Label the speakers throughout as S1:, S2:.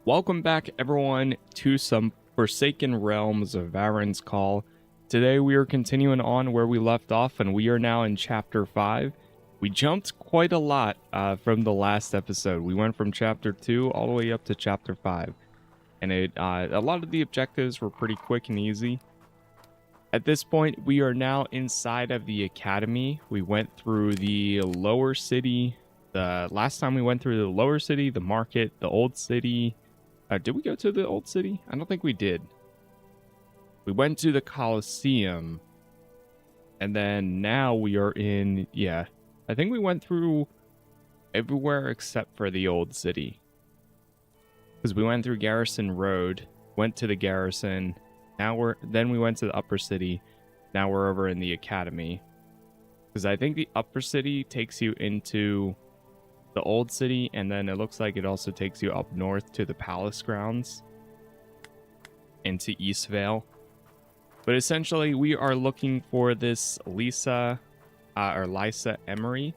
S1: Welcome back, everyone, to some Forsaken Realms of Vahrin's Call. Today we are continuing on where we left off, and we are now in Chapter 5. We jumped quite a lot from the last episode. We went from Chapter 2 all the way up to Chapter 5. And a lot of the objectives were pretty quick and easy. At this point, we are now inside of the Academy. We went through the lower city. The last time we went through the lower city, the market, the old city. Did we go to the old city? I don't think we did. We went to the Colosseum. And then now we are in, I think we went through everywhere except for the old city. Because we went through Garrison Road, went to the Garrison. Then we went to the upper city. Now we're over in the Academy. Because I think the upper city takes you into the old city, and then it looks like it also takes you up north to the palace grounds into Eastvale. But essentially, we are looking for this Lisa Emery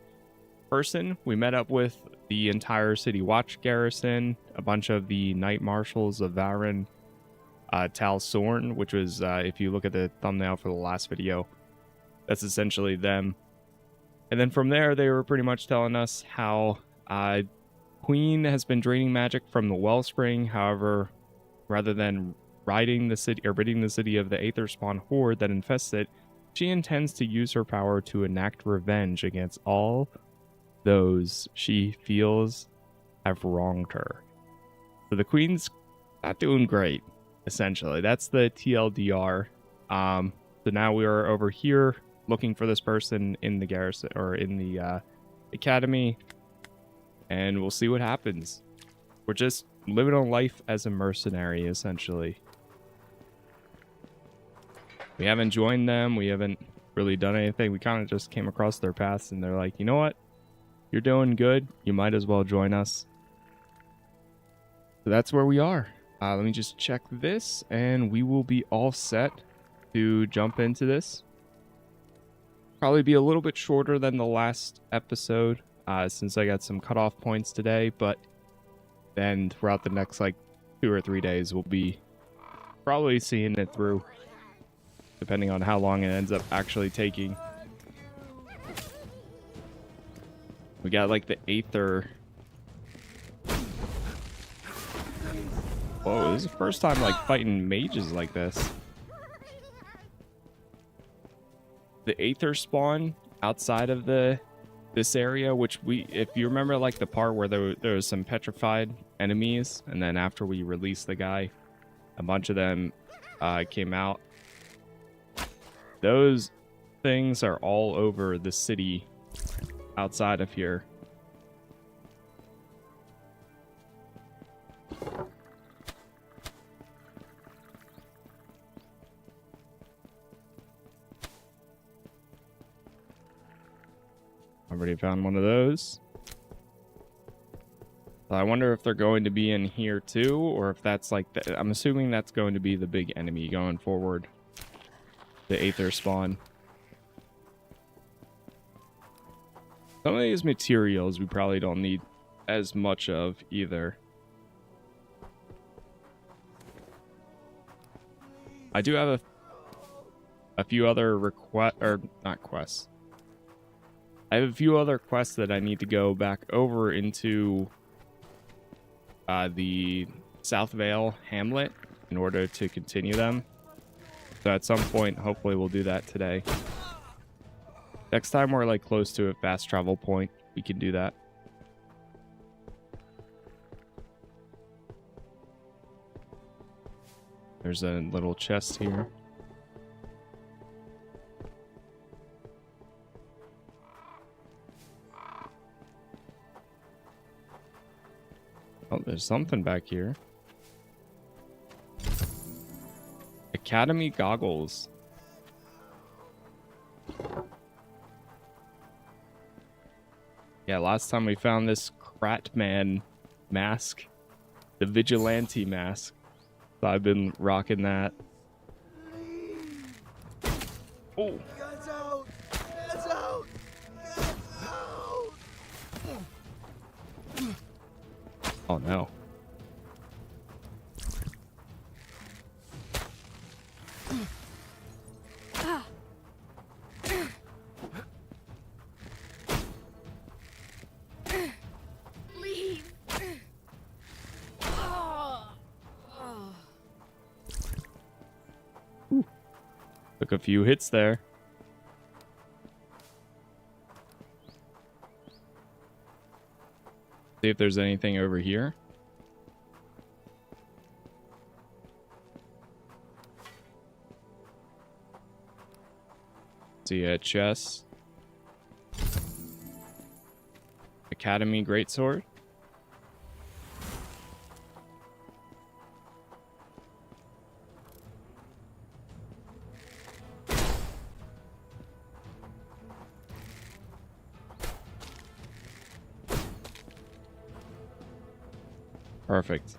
S1: person. We met up with the entire city watch garrison, a bunch of the knight marshals of Vahrin, Tal Sorn, which was, if you look at the thumbnail for the last video, that's essentially them. And then from there, they were pretty much telling us how Queen has been draining magic from the wellspring. However, rather than ridding the city of the Aether Spawn horde that infests it, she intends to use her power to enact revenge against all those she feels have wronged her. So the Queen's not doing great, essentially. That's the TLDR. So now we are over here looking for this person in the garrison, or in the Academy, and we'll see what happens. We're just living a life as a mercenary, essentially. We haven't joined them. We haven't really done anything. We kind of just came across their paths, and they're like, you know what? You're doing good. You might as well join us. So that's where we are. Let me just check this, and we will be all set to jump into this. Probably be a little bit shorter than the last episode, since I got some cutoff points today, but then throughout the next 2 or 3 days, we'll be probably seeing it through, depending on how long it ends up actually taking. We got the Aether. Whoa, this is the first time fighting mages like this. The Aether spawn outside of this area, which if you remember the part where there was some petrified enemies, and then after we released the guy, a bunch of them came out. Those things are all over the city outside of here. Already found one of those. So I wonder if they're going to be in here too, or if that's I'm assuming that's going to be the big enemy going forward. The Aether spawn. Some of these materials we probably don't need as much of either. I do have a few other not quests. I have a few other quests that I need to go back over into the South Vale Hamlet in order to continue them. So at some point, hopefully we'll do that today. Next time we're close to a fast travel point, we can do that. There's a little chest here. Oh, there's something back here. Academy goggles. Yeah, last time we found this Kratman mask. The vigilante mask. So I've been rocking that. Oh!
S2: Guns out! Guns out! Guns out!
S1: Oh no. Took a few hits there. See if there's anything over here. See a chest. Academy greatsword. Perfect.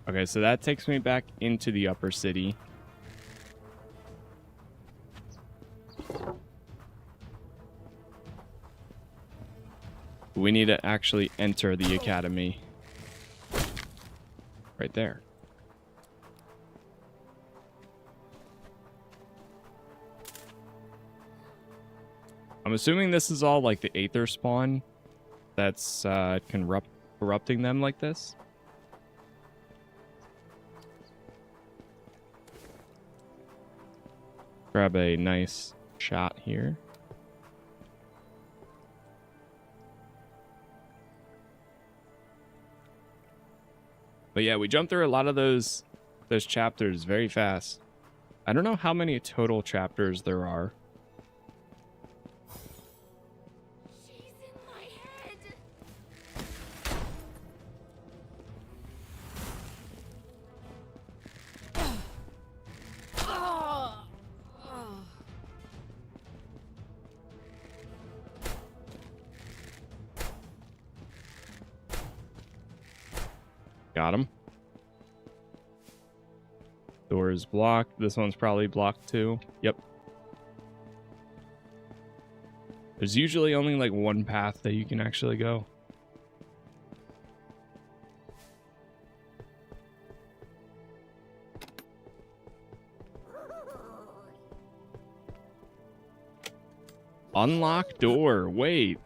S1: Okay, so that takes me back into the upper city. We need to actually enter the academy. Right there. I'm assuming this is all like the Aether spawn that's corrupting them like this. Grab a nice shot here. But yeah, we jumped through a lot of those chapters very fast. I don't know how many total chapters there are.
S3: She's in my head.
S1: Got him. Door is blocked. This one's probably blocked too. Yep. There's usually only like one path that you can actually go. Unlock door. Wait.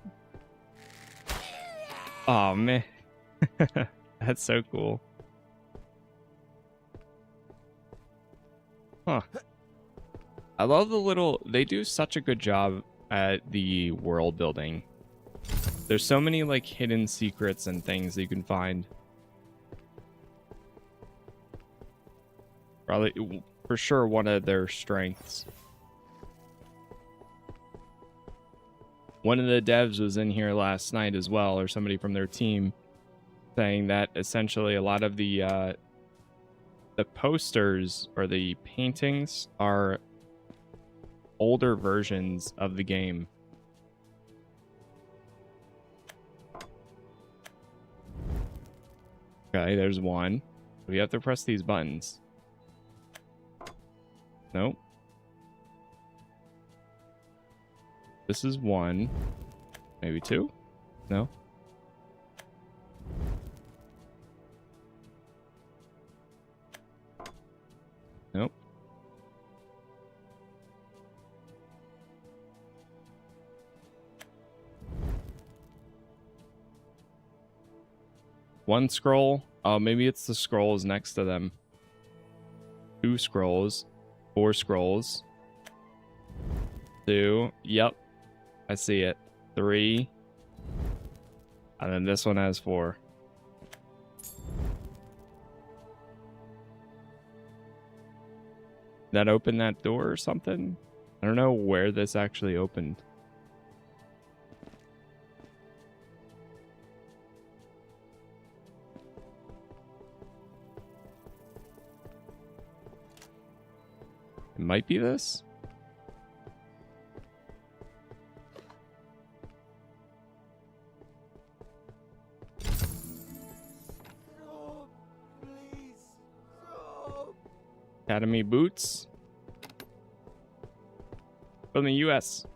S1: Oh, man. That's so cool. Huh. I love the little... They do such a good job at the world building. There's so many, like, hidden secrets and things that you can find. Probably, for sure, one of their strengths. One of the devs was in here last night as well, or somebody from their team, saying that essentially a lot of the posters or the paintings are older versions of the game. Okay, there's one. We have to press these buttons. Nope. This is one. Maybe two? No. Nope. One scroll. Oh, maybe it's the scrolls next to them. 2 scrolls. 4 scrolls. 2. Yep. I see it. 3. And then this one has 4. That opened that door or something? I don't know where this actually opened. It might be this.
S2: Stop, please. Stop.
S1: Academy boots. From the US.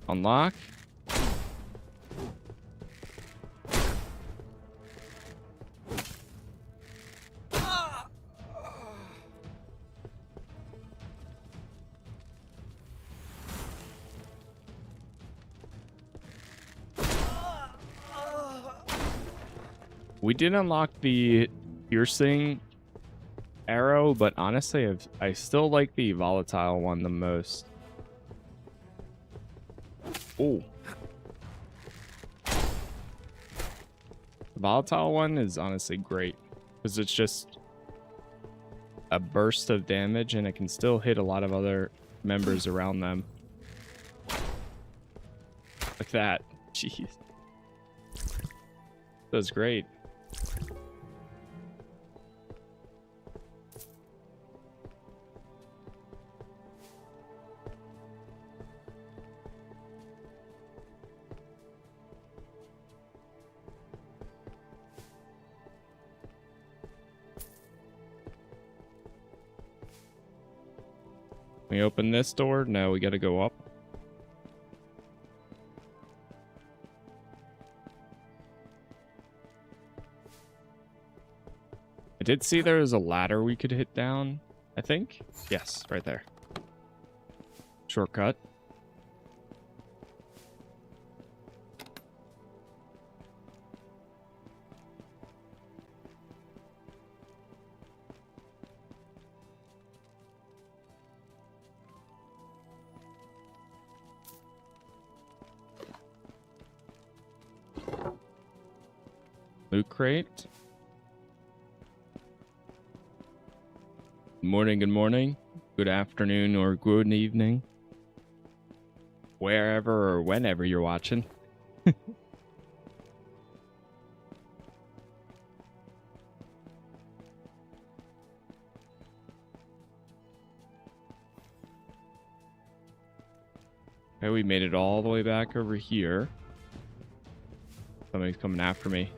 S1: Unlock. We did unlock the piercing arrow, but honestly, I still like the volatile one the most. Oh. The volatile one is honestly great because it's just a burst of damage and it can still hit a lot of other members around them. Like that. Jeez. That's great. We open this door? No, we gotta go up. I did see there was a ladder we could hit down, I think. Yes, right there. Shortcut. Loot crate. Morning, good morning, good afternoon, or good evening. Wherever or whenever you're watching. Okay, we made it all the way back over here. Somebody's coming after me.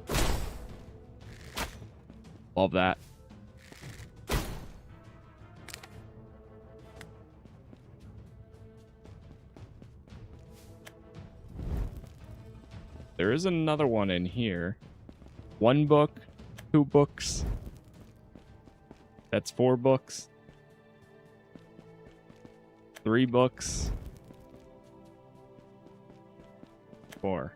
S1: Love that. There is another one in here. 1 book, 2 books. That's 4 books. 3 books. 4.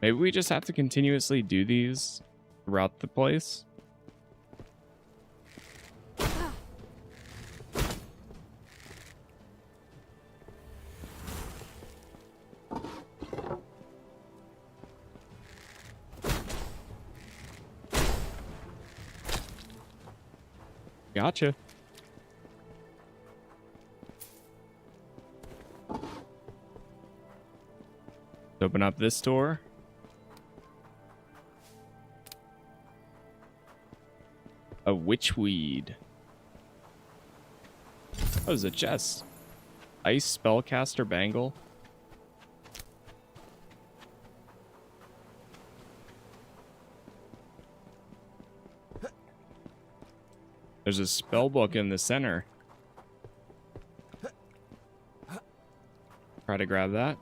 S1: Maybe we just have to continuously do these throughout the place. Gotcha. Open up this door. A witchweed. Oh, it's a chest. Ice spellcaster bangle. There's a spell book in the center. Try to grab that.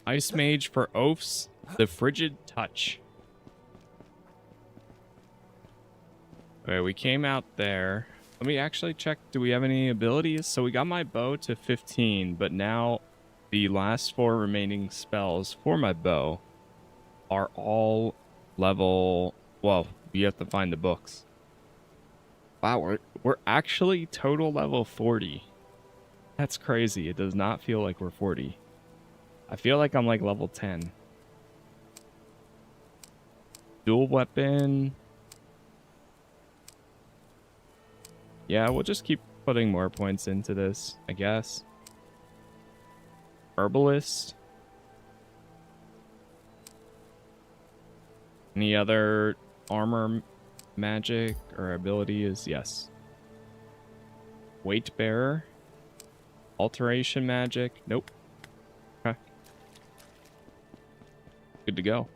S1: Ice Mage for oafs, the frigid touch. Okay, we came out there. Let me actually check, do we have any abilities? So we got my bow to 15, but now the last 4 remaining spells for my bow are all level, well, you have to find the books. Wow, we're actually total level 40. That's crazy. It does not feel like we're 40. I feel like I'm like level 10. Dual weapon. Yeah, we'll just keep putting more points into this, I guess. Herbalist. Any other armor magic or ability is yes. Weight bearer. Alteration magic. Nope. Okay. Good to go.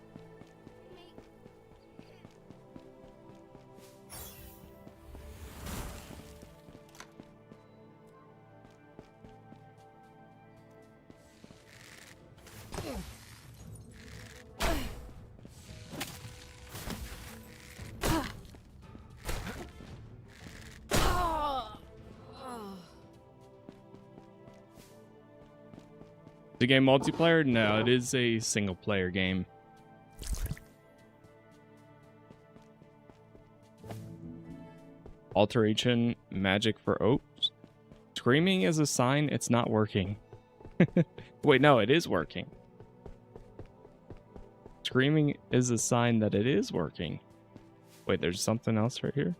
S1: The game multiplayer? No, it is a single player game. Alteration magic for oaks. Screaming is a sign it's not working. Wait, no, it is working. Screaming is a sign that it is working. Wait, there's something else right here?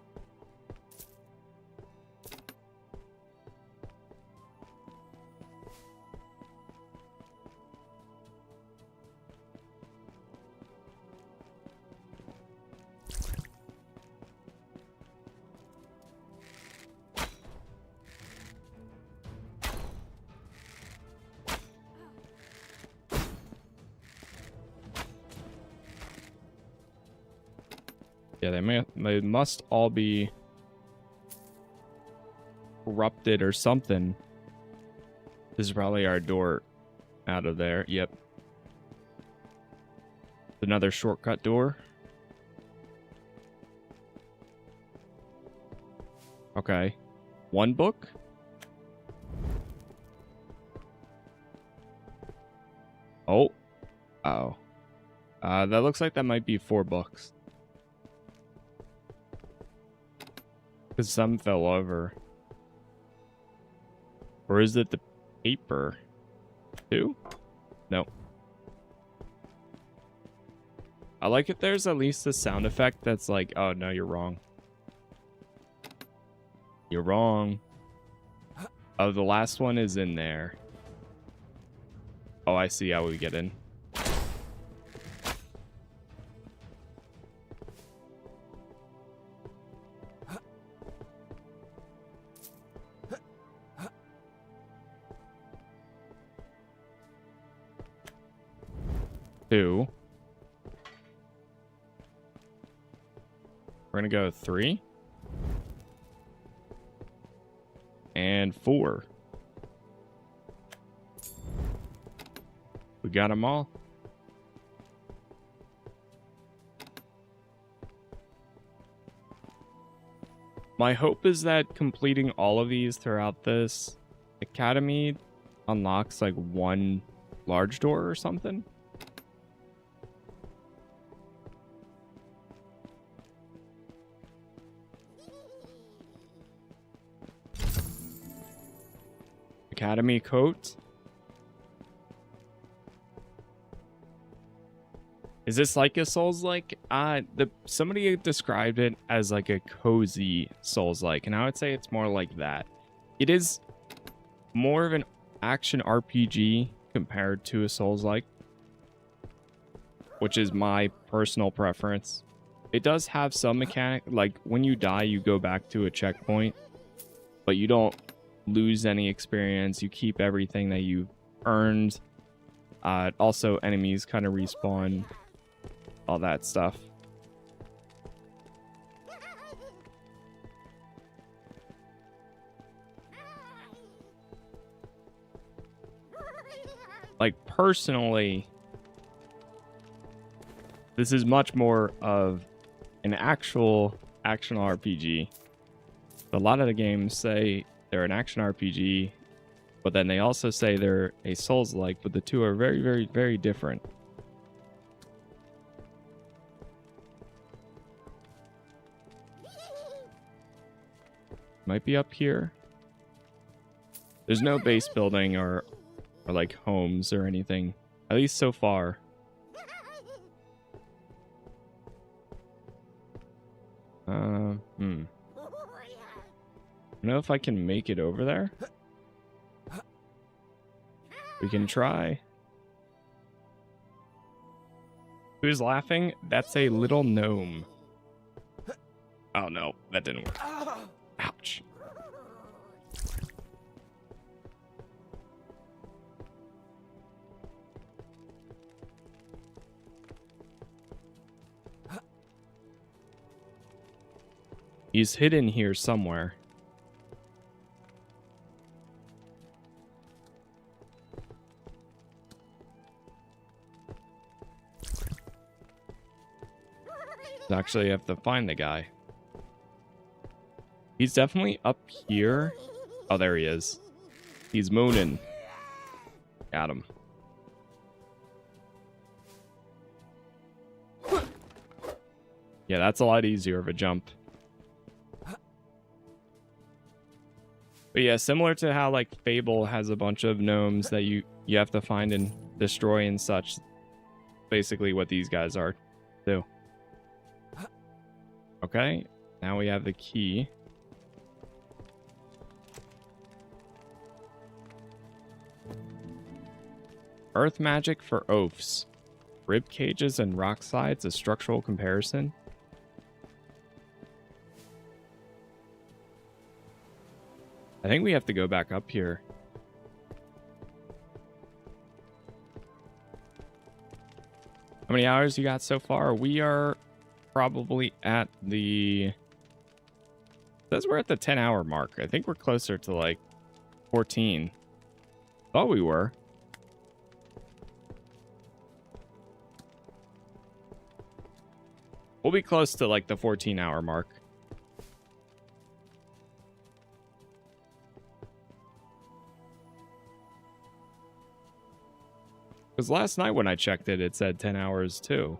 S1: Yeah, they must all be corrupted or something. This is probably our door out of there. Yep. Another shortcut door. Okay. One book? Oh. Oh. That looks like that might be 4 books. Because some fell over. Or is it the paper? 2? No. I like it. There's at least a sound effect that's like, oh, no, you're wrong. You're wrong. Oh, the last one is in there. Oh, I see how we get in. Two. We're gonna go 3. And 4. We got them all. My hope is that completing all of these throughout this academy unlocks like one large door or something. Academy coat. Is this like a Souls-like? Somebody described it as like a cozy Souls-like, and I would say it's more like that. It is more of an action RPG compared to a Souls-like, which is my personal preference. It does have some mechanic, like when you die, you go back to a checkpoint, but you don't lose any experience. You keep everything that you earned. Also, enemies kind of respawn, all that stuff. Like, personally, this is much more of an actual action RPG. A lot of the games say they're an action RPG, but then they also say they're a Souls-like, but the two are very, very, very different. Might be up here. There's no base building or like homes or anything, at least so far. I don't know if I can make it over there. We can try. Who's laughing? That's a little gnome. Oh no, that didn't work. Ouch. He's hidden here somewhere. Actually, I have to find the guy. He's definitely up here. Oh, there he is. He's mooning. Got him. Yeah, that's a lot easier of a jump. But yeah, similar to how like Fable has a bunch of gnomes that you have to find and destroy and such. Basically what these guys are too. Okay, now we have the key. Earth magic for oafs. Rib cages and rock slides, a structural comparison. I think we have to go back up here. How many hours you got so far? We are probably at the... It says we're at the 10-hour mark. I think we're closer to like 14. Thought we were. We'll be close to like the 14-hour mark. Because last night when I checked it, it said 10 hours too.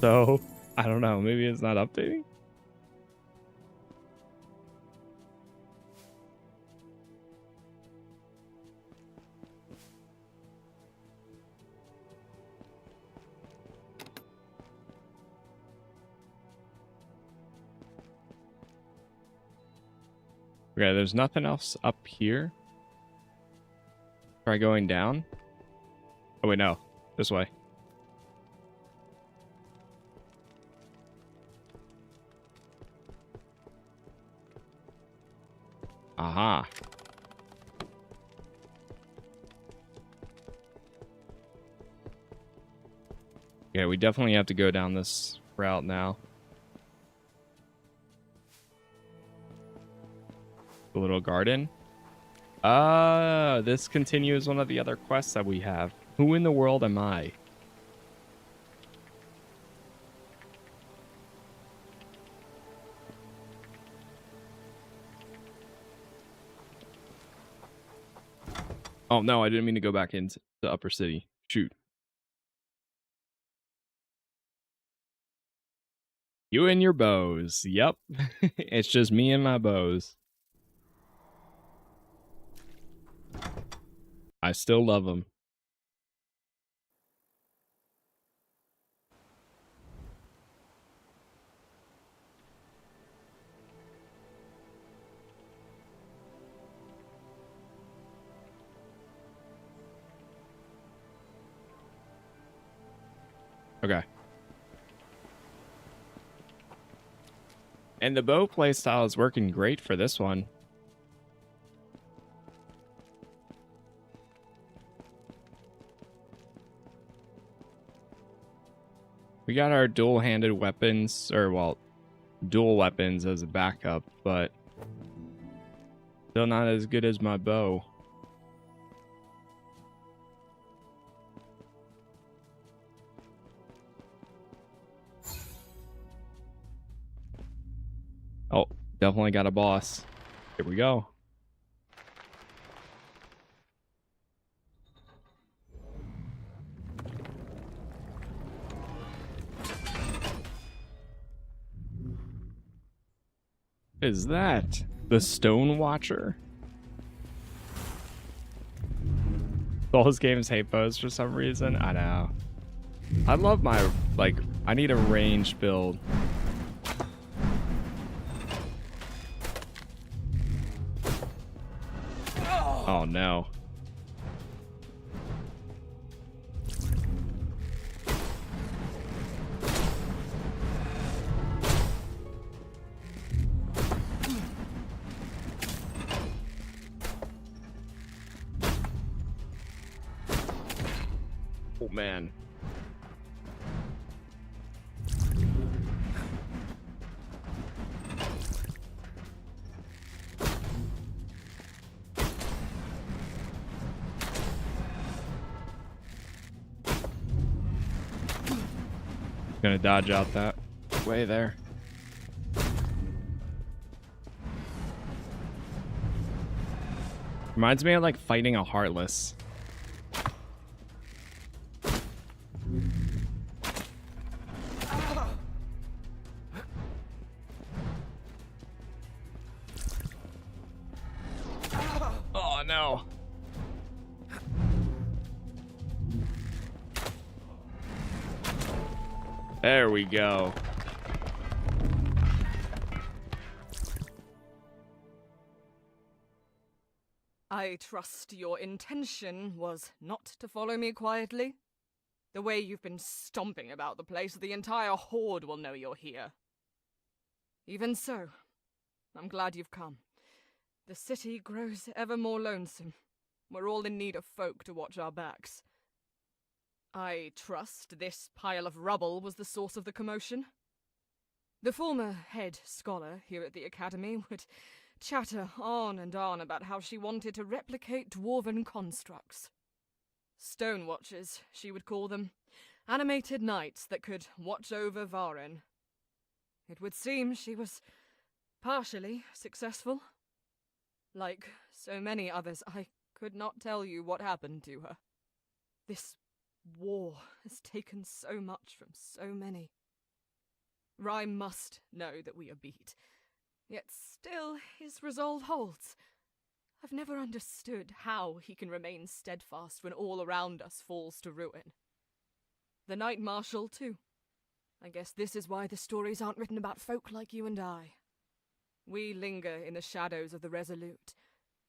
S1: So, I don't know. Maybe it's not updating? Okay, there's nothing else up here. Try going down. Oh, wait, no. This way. Aha. Yeah, we definitely have to go down this route now. The little garden. This continues one of the other quests that we have. Who in the world am I? Oh, no, I didn't mean to go back into the upper city. Shoot. You and your bows. Yep. It's just me and my bows. I still love them. Okay. And the bow playstyle is working great for this one. We got our dual-handed weapons, or well, dual weapons as a backup, but still not as good as my bow. Oh, definitely got a boss. Here we go. What is that? The Stone Watcher? All his games hate bows for some reason. I know. I love my, like, I need a ranged build. Oh no. Oh man. Gonna dodge out that way there. Reminds me of like fighting a Heartless. no. There we go.
S4: I trust your intention was not to follow me quietly. The way you've been stomping about the place, the entire horde will know you're here. Even so, I'm glad you've come. The city grows ever more lonesome. We're all in need of folk to watch our backs. I trust this pile of rubble was the source of the commotion. The former head scholar here at the academy would chatter on and on about how she wanted to replicate dwarven constructs. Stone watchers, she would call them. Animated knights that could watch over Vahrin. It would seem she was partially successful. Like so many others, I could not tell you what happened to her. This war has taken so much from so many. Rye must know that we are beat, yet still his resolve holds. I've never understood how he can remain steadfast when all around us falls to ruin. The Knight Marshal, too. I guess this is why the stories aren't written about folk like you and I. We linger in the shadows of the resolute,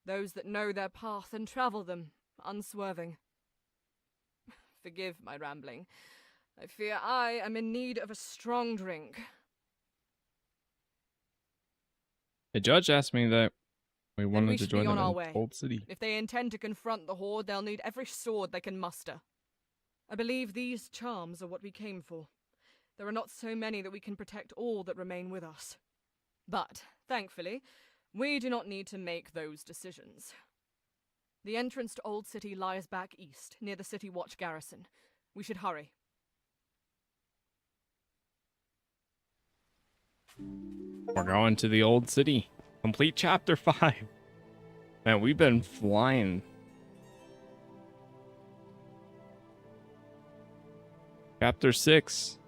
S4: those that know their path and travel them, unswerving. Forgive my rambling. I fear I am in need of a strong drink.
S1: The judge asked me that we
S4: Then
S1: wanted
S4: we
S1: to
S4: should
S1: join
S4: be on
S1: them
S4: our
S1: in
S4: way.
S1: Old City.
S4: If they intend to confront the Horde, they'll need every sword they can muster. I believe these charms are what we came for. There are not so many that we can protect all that remain with us. But, thankfully, we do not need to make those decisions. The entrance to Old City lies back east, near the City Watch garrison. We should hurry.
S1: We're going to the Old City. Complete chapter 5. Man, we've been flying. Chapter 6.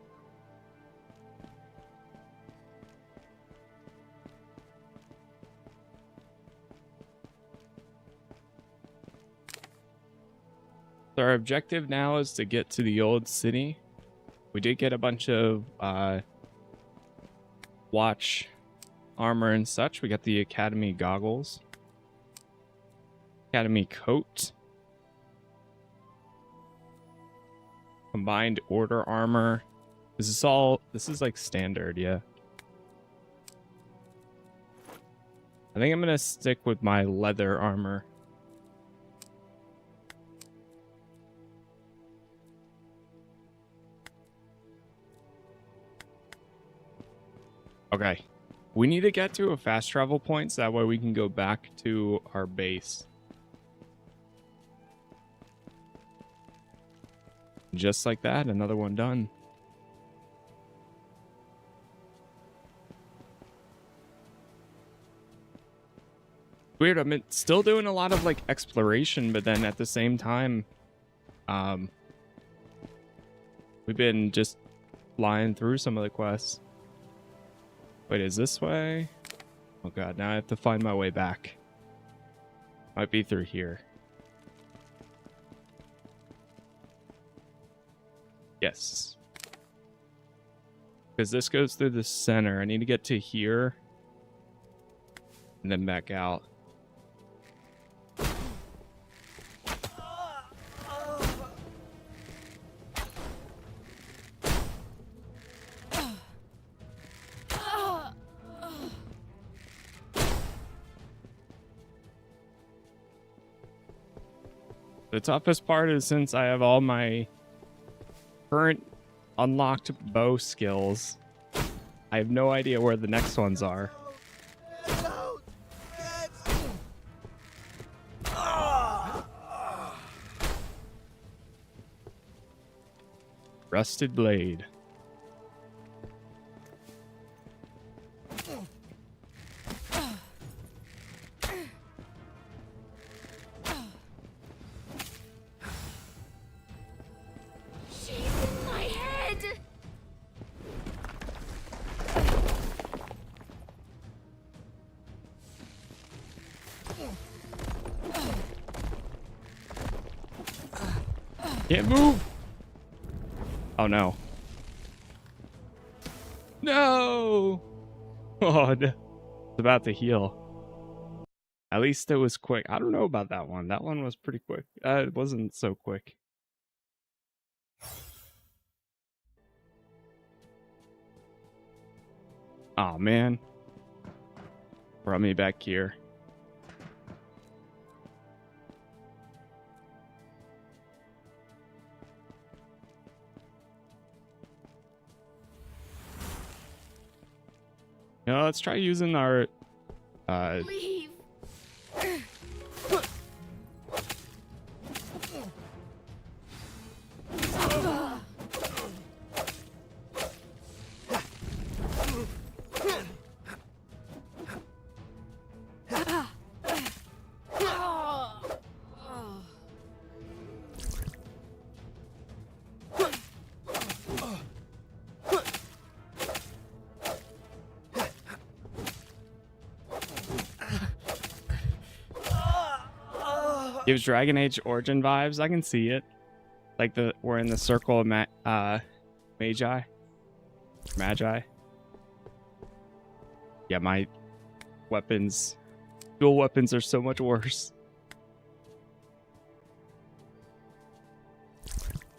S1: So our objective now is to get to the Old City. We did get a bunch of watch armor and such. We got the Academy goggles, Academy coat, combined order armor. This is like standard, yeah. I think I'm gonna stick with my leather armor. Okay. We need to get to a fast travel point so that way we can go back to our base. Just like that, another one done. Weird, I'm still doing a lot of like exploration, but then at the same time, we've been just flying through some of the quests. Wait, is this way? Oh god, now I have to find my way back. Might be through here. Yes. Because this goes through the center. I need to get to here. And then back out. The toughest part is since I have all my current unlocked bow skills, I have no idea where the next ones are. Rusted blade.
S3: She's in my head!
S1: Can't move. Oh no. No. Oh, no. It's about to heal. At least it was quick. I don't know about that one. That one was pretty quick. It wasn't so quick. Oh man. Brought me back here. No, let's try using our
S3: Leave.
S1: gives Dragon Age Origin vibes. I can see it. Like we're in the circle of Magi. Yeah, my weapons, dual weapons are so much worse.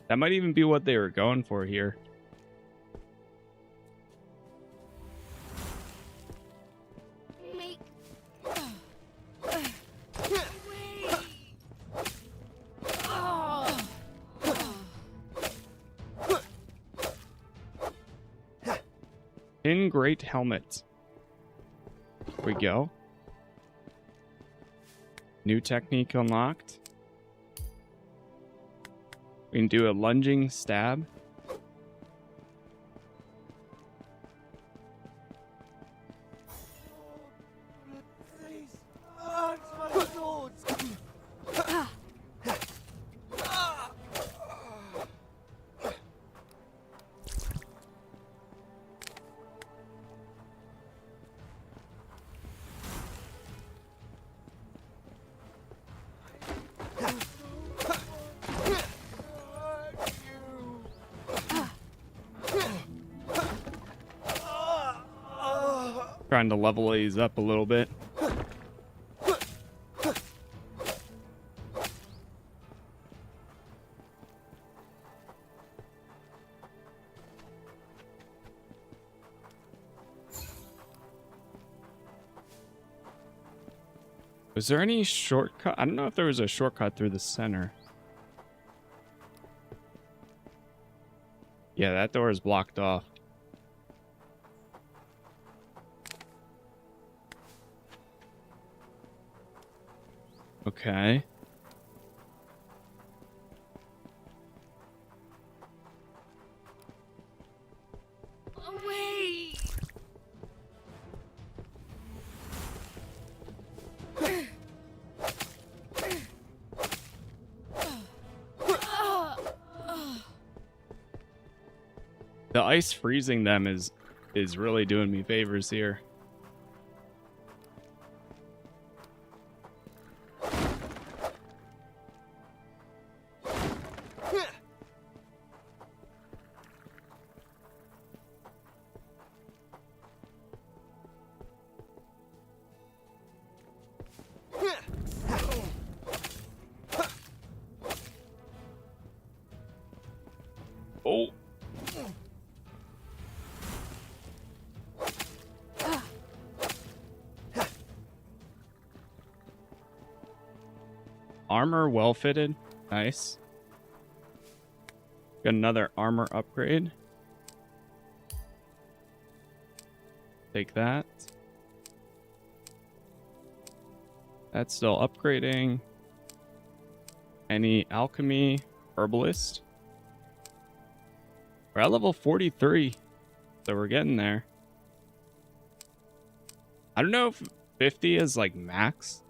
S1: That might even be what they were going for here.
S3: Make
S1: In Great Helmet. There we go. New technique unlocked. We can do a lunging stab.
S2: Please, answer my swords.
S1: Trying to level these up a little bit. Was there any shortcut? I don't know if there was a shortcut through the center. Yeah, that door is blocked off. Okay.
S3: away.
S1: The ice freezing them is really doing me favors here. Oh. Armor well fitted. Nice. Got another armor upgrade. Take that. That's still upgrading. Any alchemy? Herbalist? We're at level 43. So we're getting there. I don't know if 50 is like max.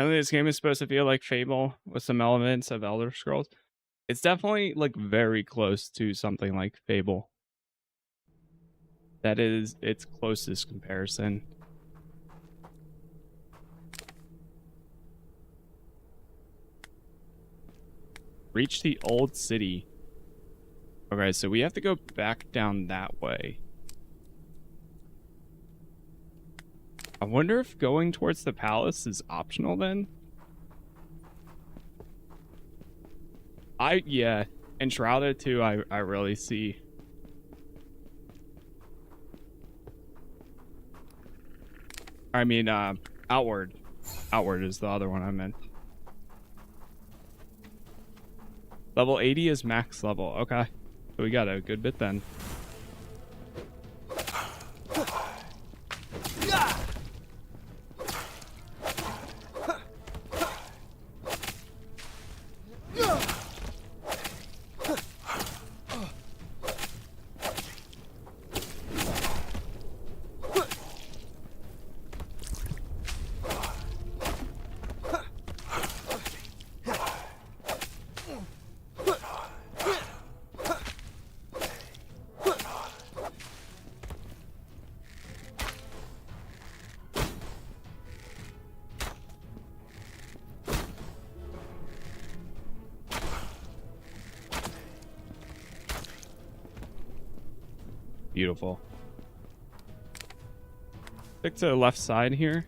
S1: Apparently this game is supposed to feel like Fable with some elements of Elder Scrolls. It's definitely like very close to something like Fable. That is its closest comparison. Reach the old city. Okay, so we have to go back down that way. I wonder if going towards the palace is optional then? Yeah, Enshrouded too, I really see. I mean, Outward. Outward is the other one I meant. Level 80 is max level. Okay. So we got a good bit then. Beautiful. Stick to the left side here.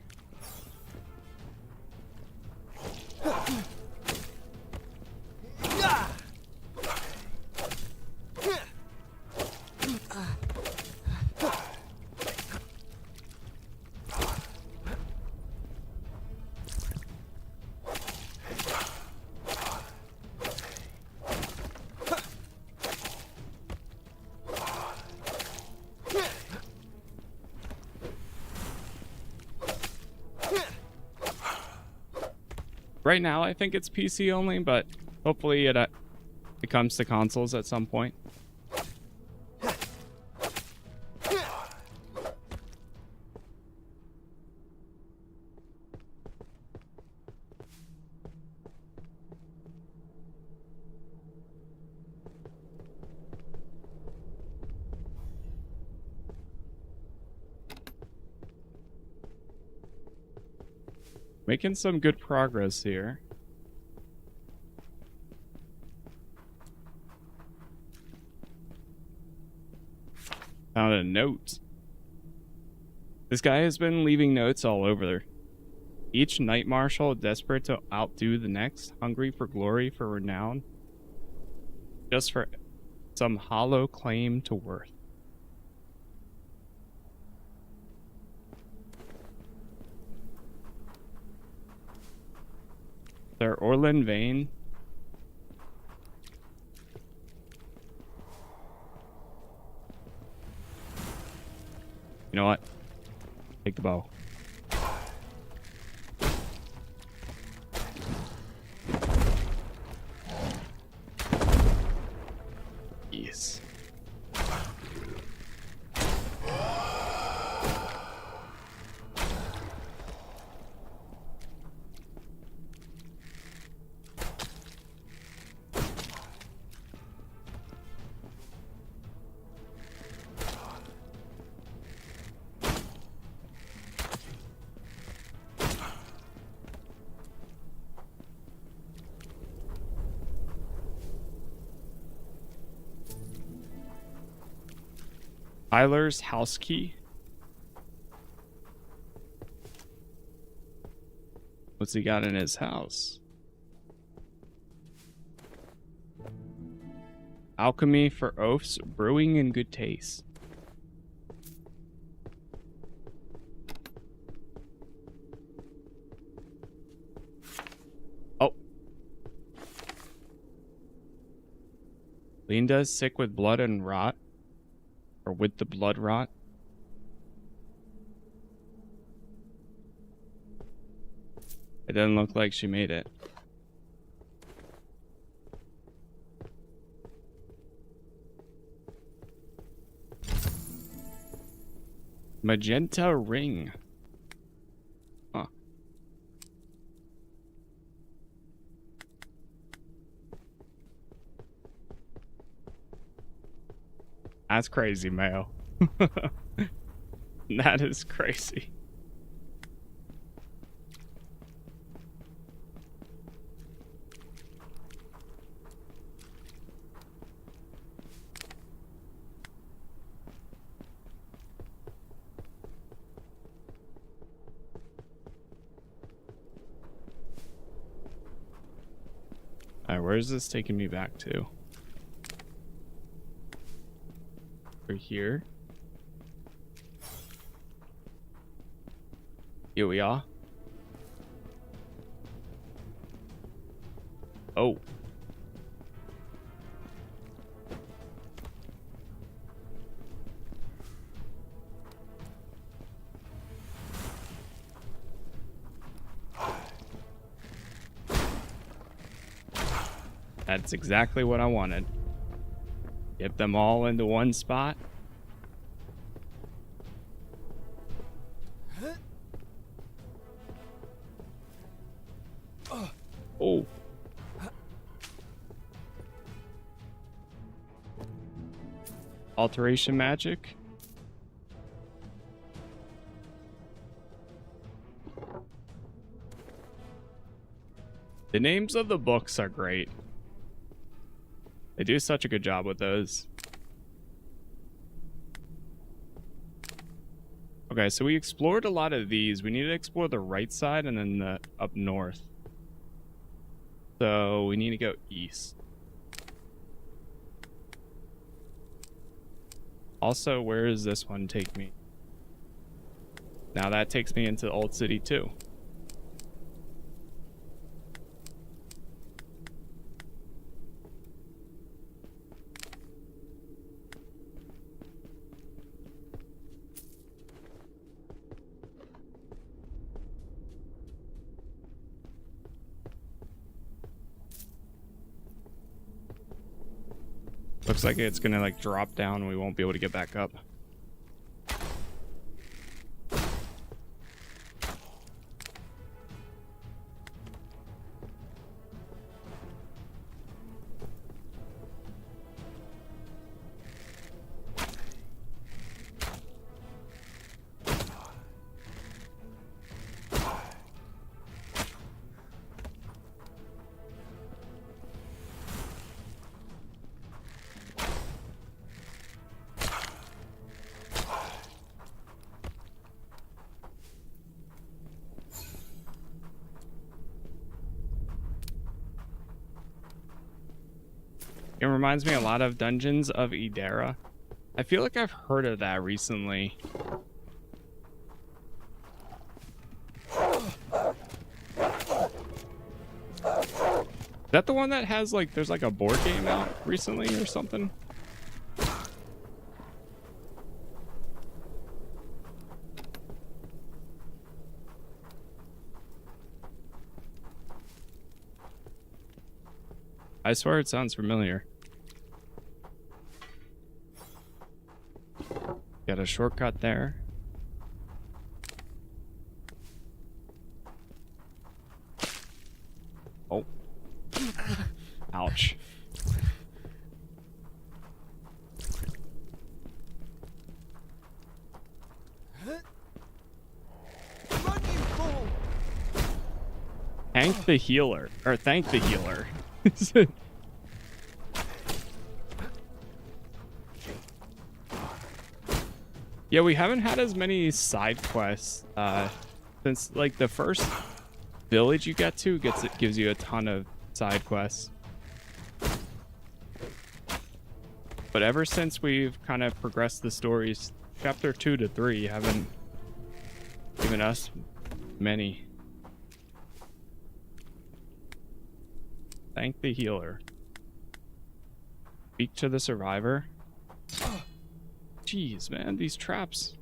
S1: Right now, I think it's PC only, but hopefully it comes to consoles at some point. Making some good progress here. Found a note. This guy has been leaving notes all over there. Each knight marshal desperate to outdo the next, hungry for glory, for renown, just for some hollow claim to worth. Sir Orlin Vane. You know what? Take the bow. Yes. Tyler's house key. What's he got in his house? Alchemy for oaths, brewing in good taste. Oh. Linda's sick with blood and rot. Or with the blood rot. It doesn't look like she made it. Magenta ring. Huh. That's crazy, Mayo. That is crazy. Alright, where is this taking me back to? Over here. Here we are. Oh. That's exactly what I wanted. Get them all into one spot. Oh. Alteration magic. The names of the books are great. They do such a good job with those. Okay, so we explored a lot of these. We need to explore the right side and then the up north. So we need to go east. Also, where does this one take me? Now that takes me into Old City too. Looks like it's gonna like drop down and we won't be able to get back up. It reminds me a lot of Dungeons of Idera. I feel like I've heard of that recently. Is that the one that has like, there's like a board game out recently or something? I swear it sounds familiar. Got a shortcut there. Oh. Ouch.
S2: Run, you fool!
S1: Thank the healer. Or thank the healer. Yeah, we haven't had as many side quests since like the first village you get to gives you a ton of side quests. But ever since we've kind of progressed the stories, chapter 2 to 3 haven't given us many. Thank the healer. Speak to the survivor. Jeez, man, these traps.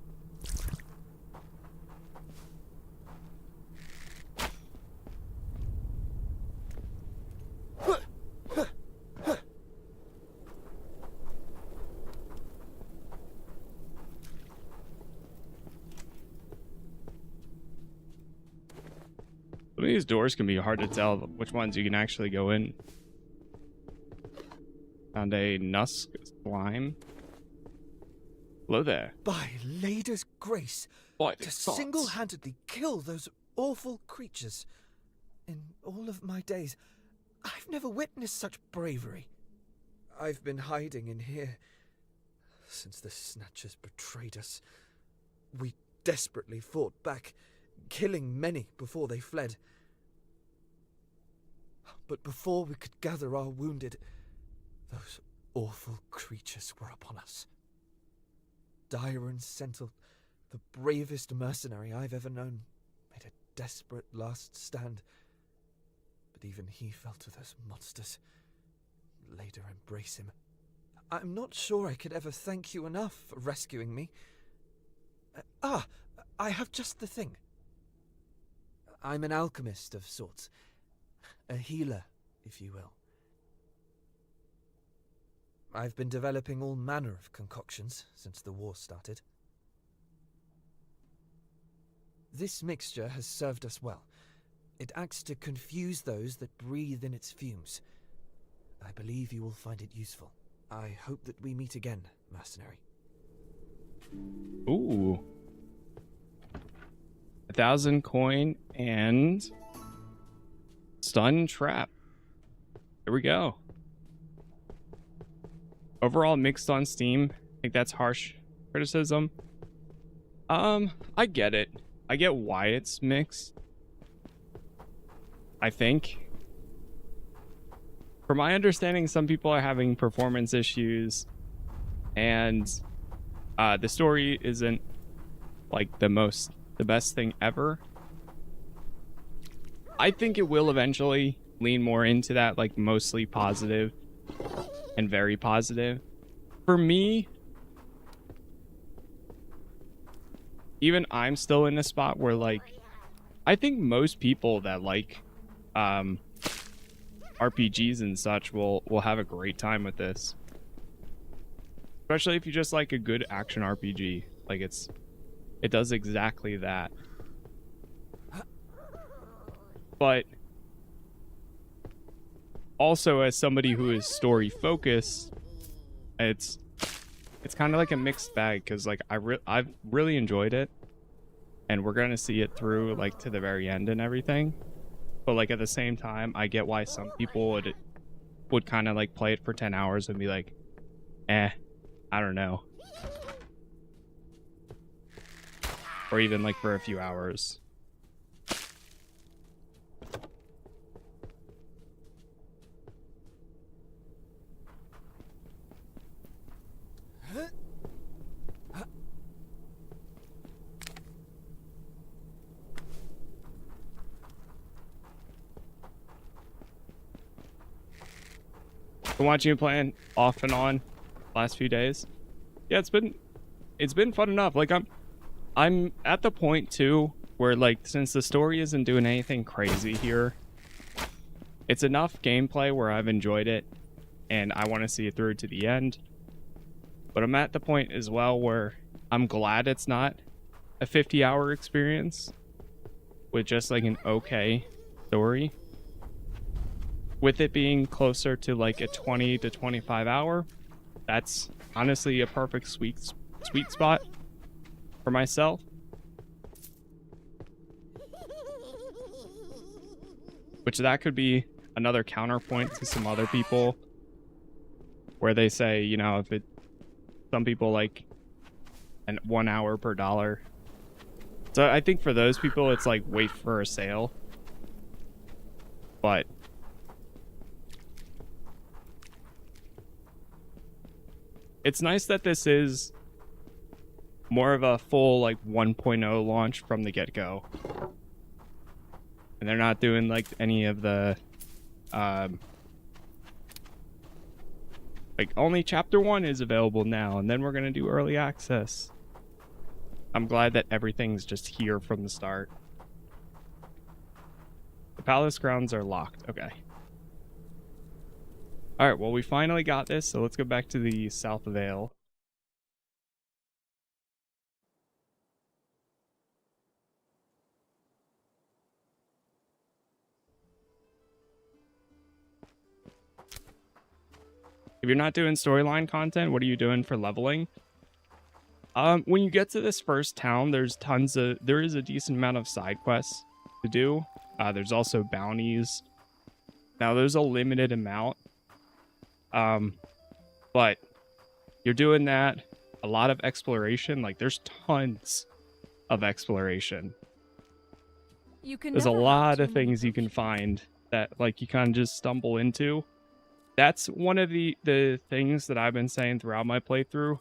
S1: Some of these doors can be hard to tell which ones you can actually go in. Found a Nusk slime. Hello there.
S2: By Lada's grace, to single-handedly kill those awful creatures. In all of my days, I've never witnessed such bravery. I've been hiding in here since the Snatchers betrayed us. We desperately fought back, killing many before they fled. But before we could gather our wounded, those awful creatures were upon us. Dyron Sentinel, the bravest mercenary I've ever known, made a desperate last stand. But even he fell to those monsters. Later embrace him. I'm not sure I could ever thank you enough for rescuing me. I have just the thing. I'm an alchemist of sorts. A healer, if you will. I've been developing all manner of concoctions since the war started. This mixture has served us well. It acts to confuse those that breathe in its fumes. I believe you will find it useful. I hope that we meet again, mercenary.
S1: Ooh. 1,000 coin and stun trap. Here we go. Overall mixed on Steam. I think that's harsh criticism. I get it. I get why it's mixed. I think. From my understanding, some people are having performance issues, and the story isn't like the best thing ever. I think it will eventually lean more into that, like mostly positive and very positive. For me, even I'm still in a spot where, like, I think most people that like RPGs and such will have a great time with this. Especially if you just like a good action RPG. Like, it does exactly that. But also, as somebody who is story focused, it's kind of like a mixed bag, because like I've really enjoyed it, and we're gonna see it through like to the very end and everything. But like at the same time, I get why some people would kind of like play it for 10 hours and be like, I don't know. Or even like for a few hours. Been watching you playing off and on last few days. Yeah, it's been fun enough. Like I'm at the point too where, like, since the story isn't doing anything crazy here, it's enough gameplay where I've enjoyed it and I want to see it through to the end. But I'm at the point as well where I'm glad it's not a 50-hour experience with just like an okay story. With it being closer to like a 20 to 25 hour, that's honestly a perfect sweet spot for myself. Which that could be another counterpoint to some other people where they say, you know, some people like an 1 hour per dollar. So I think for those people, it's like wait for a sale. But it's nice that this is more of a full like 1.0 launch from the get-go. And they're not doing like any of the like only chapter 1 is available now, and then we're going to do early access. I'm glad that everything's just here from the start. The palace grounds are locked. Okay. Alright, well, we finally got this, so let's go back to the South Vale. If you're not doing storyline content, what are you doing for leveling? When you get to this first town, there is a decent amount of side quests to do. There's also bounties. Now there's a limited amount. But you're doing that, a lot of exploration. Like there's tons of exploration. There's a lot of things you can find that like you kind of just stumble into. That's one of the things that I've been saying throughout my playthrough.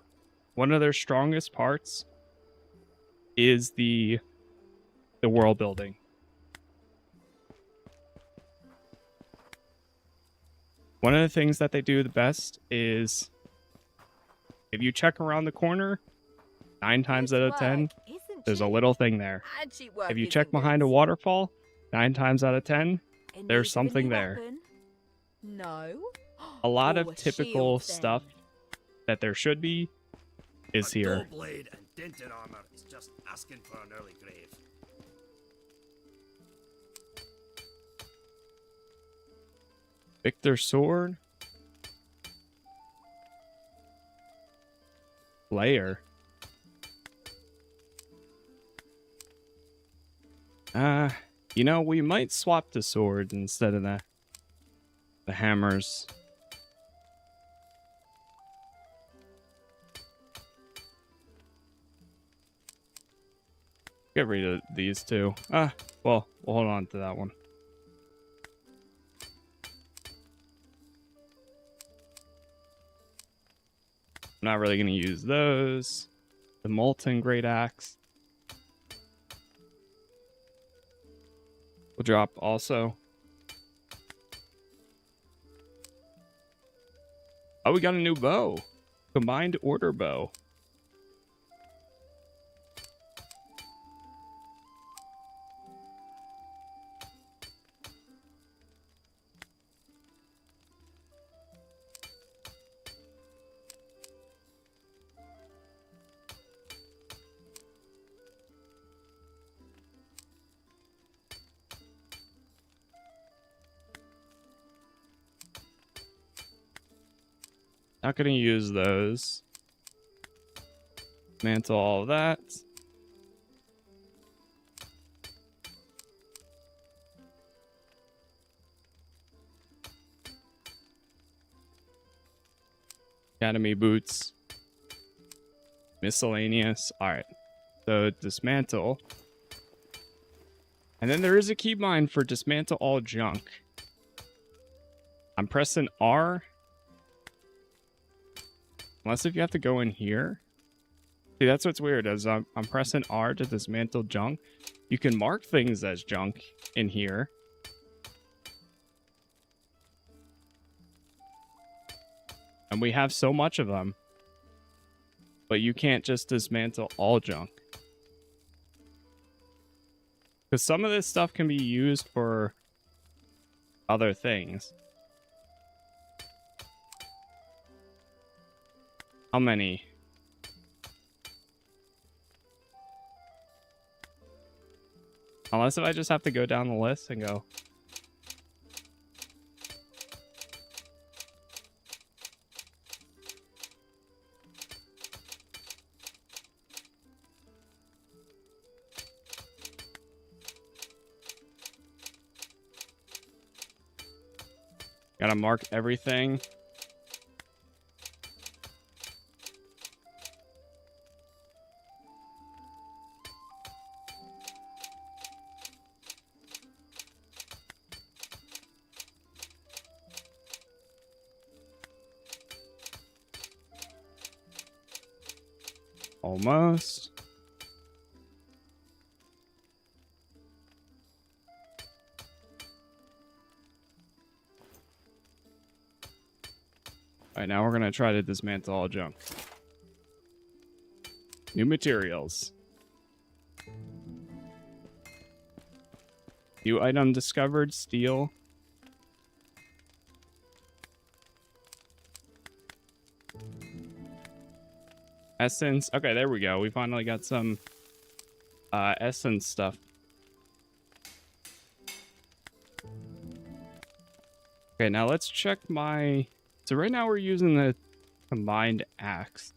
S1: One of their strongest parts is the world building. One of the things that they do the best is if you check around the corner, 9 times out of 10, there's a little thing there. If you check behind a waterfall, 9 times out of 10, there's something there.
S4: No.
S1: A lot of typical stuff that there should be is here.
S5: Dull blade and dented armor is just asking for an early grave.
S1: Victor's sword. Layer. You know, we might swap the swords instead of the hammers. Get rid of these two. Well, we'll hold on to that one. I'm not really going to use those. The molten great axe. We'll drop also. Oh, we got a new bow. Combined order bow. Not going to use those. Mantle all of that. Academy boots. Miscellaneous. Alright. So dismantle. And then there is a keybind for dismantle all junk. I'm pressing R. Unless if you have to go in here. See, that's what's weird. As I'm pressing R to dismantle junk. You can mark things as junk in here. And we have so much of them. But you can't just dismantle all junk. Because some of this stuff can be used for other things. How many? Unless if I just have to go down the list and go. Gotta mark everything. Almost. Alright, now we're gonna try to dismantle all junk. New materials. New item discovered, steel. Essence. Okay, there we go. We finally got some essence stuff. Okay, now let's check my... So right now we're using the combined axe.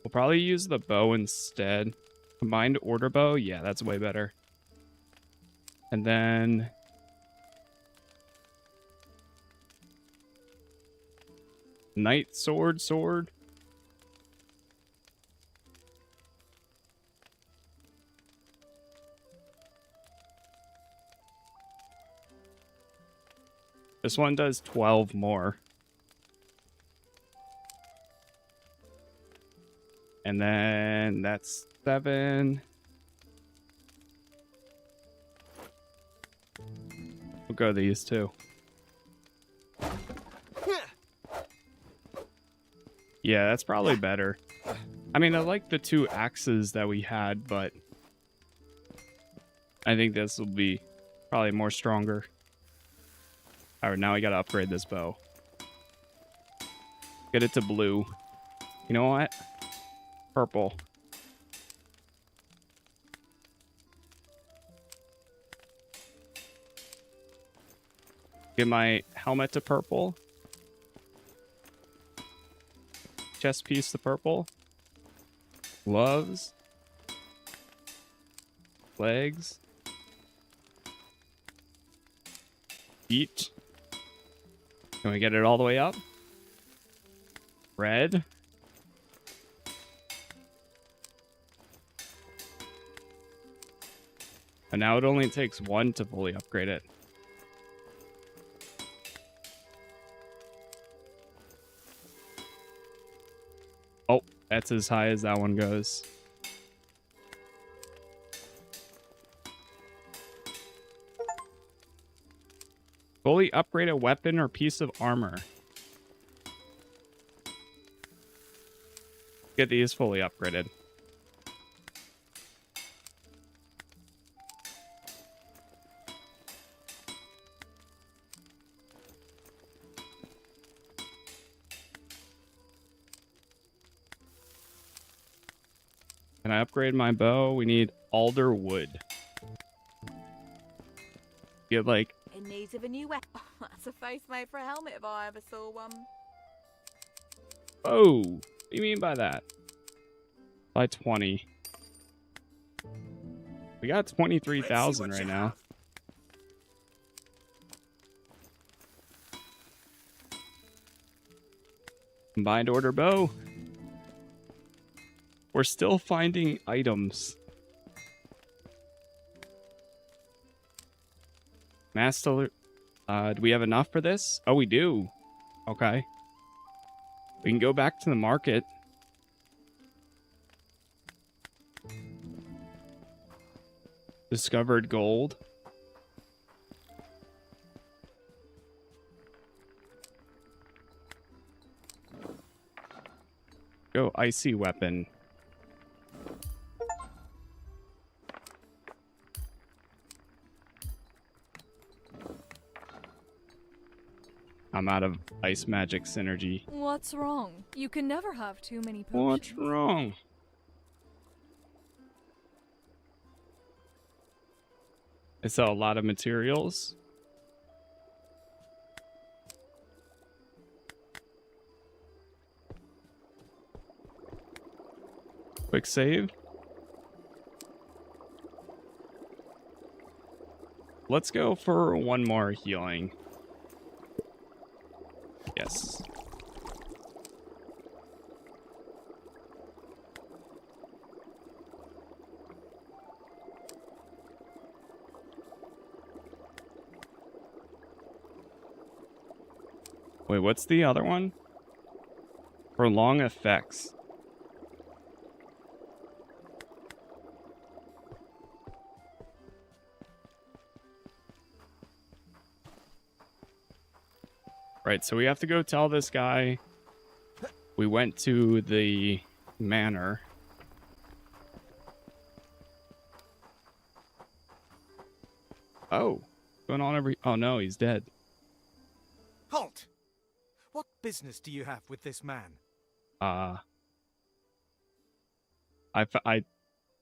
S1: We'll probably use the bow instead. Combined order bow? Yeah, that's way better. And then... Knight sword. This one does 12 more. And then that's 7. We'll go these two. Yeah, that's probably better. I mean, I like the 2 axes that we had, but I think this will be probably more stronger. Alright, now we gotta upgrade this bow. Get it to blue. You know what? Purple. Get my helmet to purple. Chest piece to purple. Gloves. Legs. Feet. Can we get it all the way up? Red. And now it only takes 1 to fully upgrade it. Oh, that's as high as that one goes. Fully upgrade a weapon or piece of armor. Get these fully upgraded. Can I upgrade my bow? We need alder wood. Get like...
S6: In need of a new weapon. That's a face made for a helmet if I ever saw one.
S1: Oh, what do you mean by that? By 20. We got 23,000 right now. Combined order bow. We're still finding items. Master, do we have enough for this? Oh, we do. Okay. We can go back to the market. Discovered gold. Go icy weapon. I'm out of ice magic synergy.
S7: What's wrong? You can never have too many potions.
S1: What's wrong? I sell a lot of materials. Quick save. Let's go for 1 more healing. Yes. Wait, what's the other one? Prolong effects. Right, so we have to go tell this guy we went to the manor. Oh, what's going on over... Oh no, he's dead.
S8: Halt! What business do you have with this man?
S1: I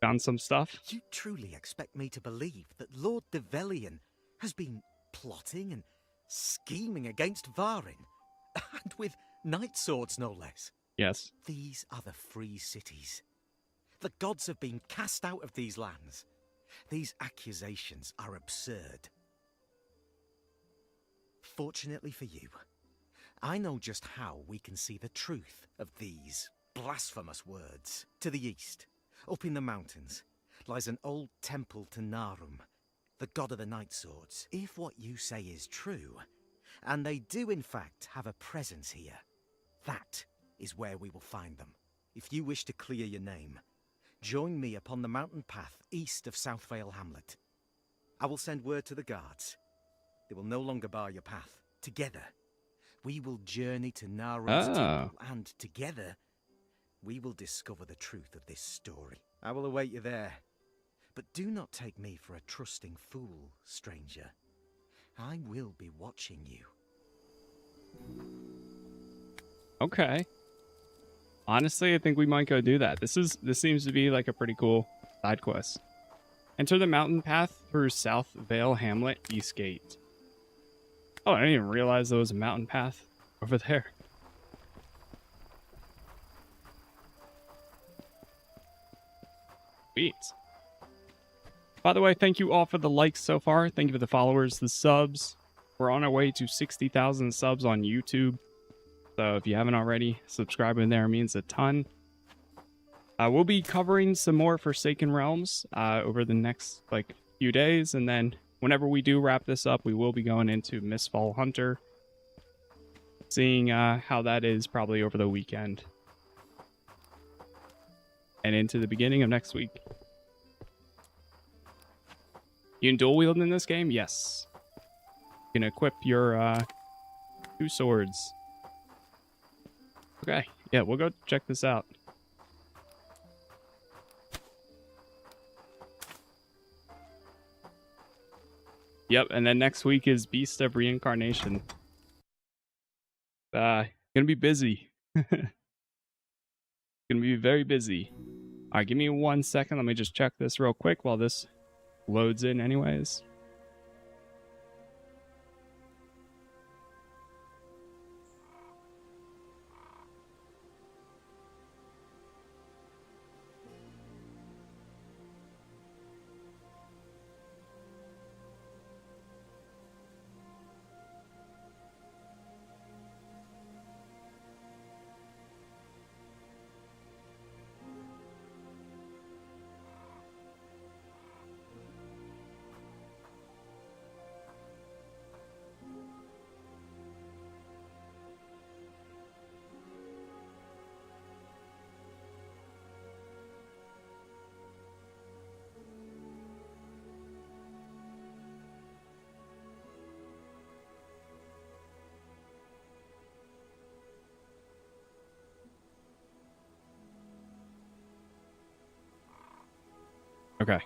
S1: found some stuff.
S8: You truly expect me to believe that Lord Develian has been plotting and scheming against Vahrin? And with night swords, no less.
S1: Yes.
S8: These are the free cities. The gods have been cast out of these lands. These accusations are absurd. Fortunately for you, I know just how we can see the truth of these blasphemous words. To the east, up in the mountains, lies an old temple to Narum, the god of the night swords. If what you say is true, and they do in fact have a presence here, that is where we will find them. If you wish to clear your name, join me upon the mountain path east of Southvale Hamlet. I will send word to the guards. They will no longer bar your path. Together, we will journey to Narum's temple, and together, we will discover the truth of this story. I will await you there. But do not take me for a trusting fool, stranger. I will be watching you.
S1: Okay. Honestly, I think we might go do that. This seems to be like a pretty cool side quest. Enter the mountain path through South Vale Hamlet East Gate. Oh, I didn't even realize there was a mountain path over there. Sweet. By the way, thank you all for the likes so far. Thank you for the followers, the subs. We're on our way to 60,000 subs on YouTube. So if you haven't already, subscribing there means a ton. We'll be covering some more Forsaken Realms over the next few days, and then whenever we do wrap this up, we will be going into Mistfall Hunter, seeing how that is probably over the weekend and into the beginning of next week. You can dual wield in this game? Yes. You can equip your 2 swords. Okay, yeah, we'll go check this out. Yep, and then next week is Beast of Reincarnation. Gonna be busy. Gonna be very busy. Alright, give me 1 second. Let me just check this real quick while this loads in anyways. Okay.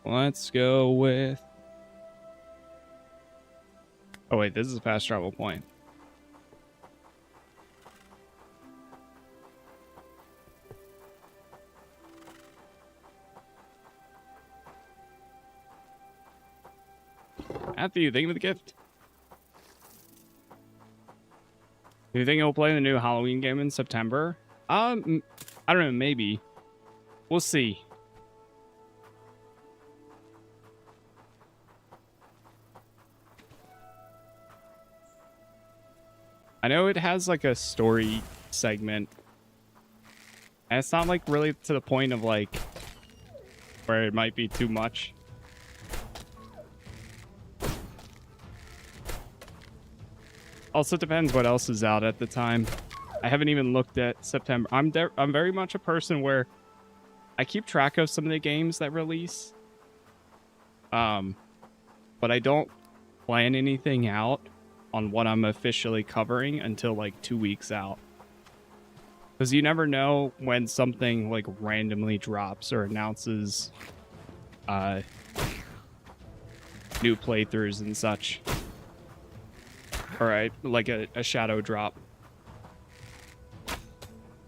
S1: Let's go with... Oh wait, this is a fast travel point. Matthew, thank you for the gift. Do you think he'll play the new Halloween game in September? I don't know, maybe. We'll see. I know it has like a story segment. And it's not like really to the point of like where it might be too much. Also depends what else is out at the time. I haven't even looked at September. I'm very much a person where I keep track of some of the games that release. But I don't plan anything out on what I'm officially covering until like 2 weeks out. Because you never know when something like randomly drops or announces new playthroughs and such. Or like a shadow drop.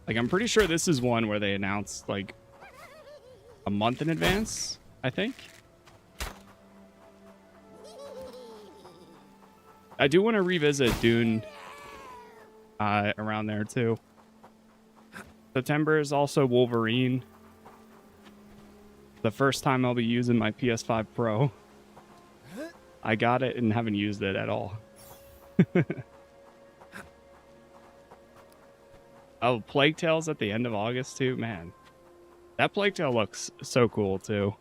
S1: Like, I'm pretty sure this is one where they announced, like, a month in advance, I think. I do want to revisit Dune around there, too. September is also Wolverine. The first time I'll be using my PS5 Pro. I got it and haven't used it at all. Oh, Plague Tale's at the end of August too, man. That Plague Tale looks so cool too.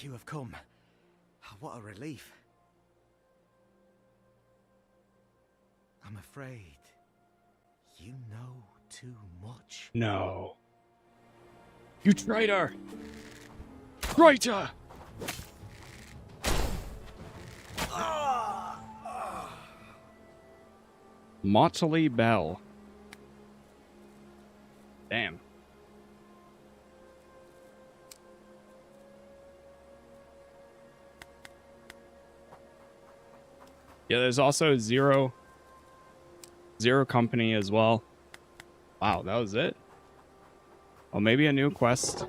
S8: You have come. What a relief. I'm afraid you know too much.
S1: No. You traitor! Traitor! Motley Bell. Damn. Yeah, there's also Zero Company as well. Wow, that was it. Well, maybe a new quest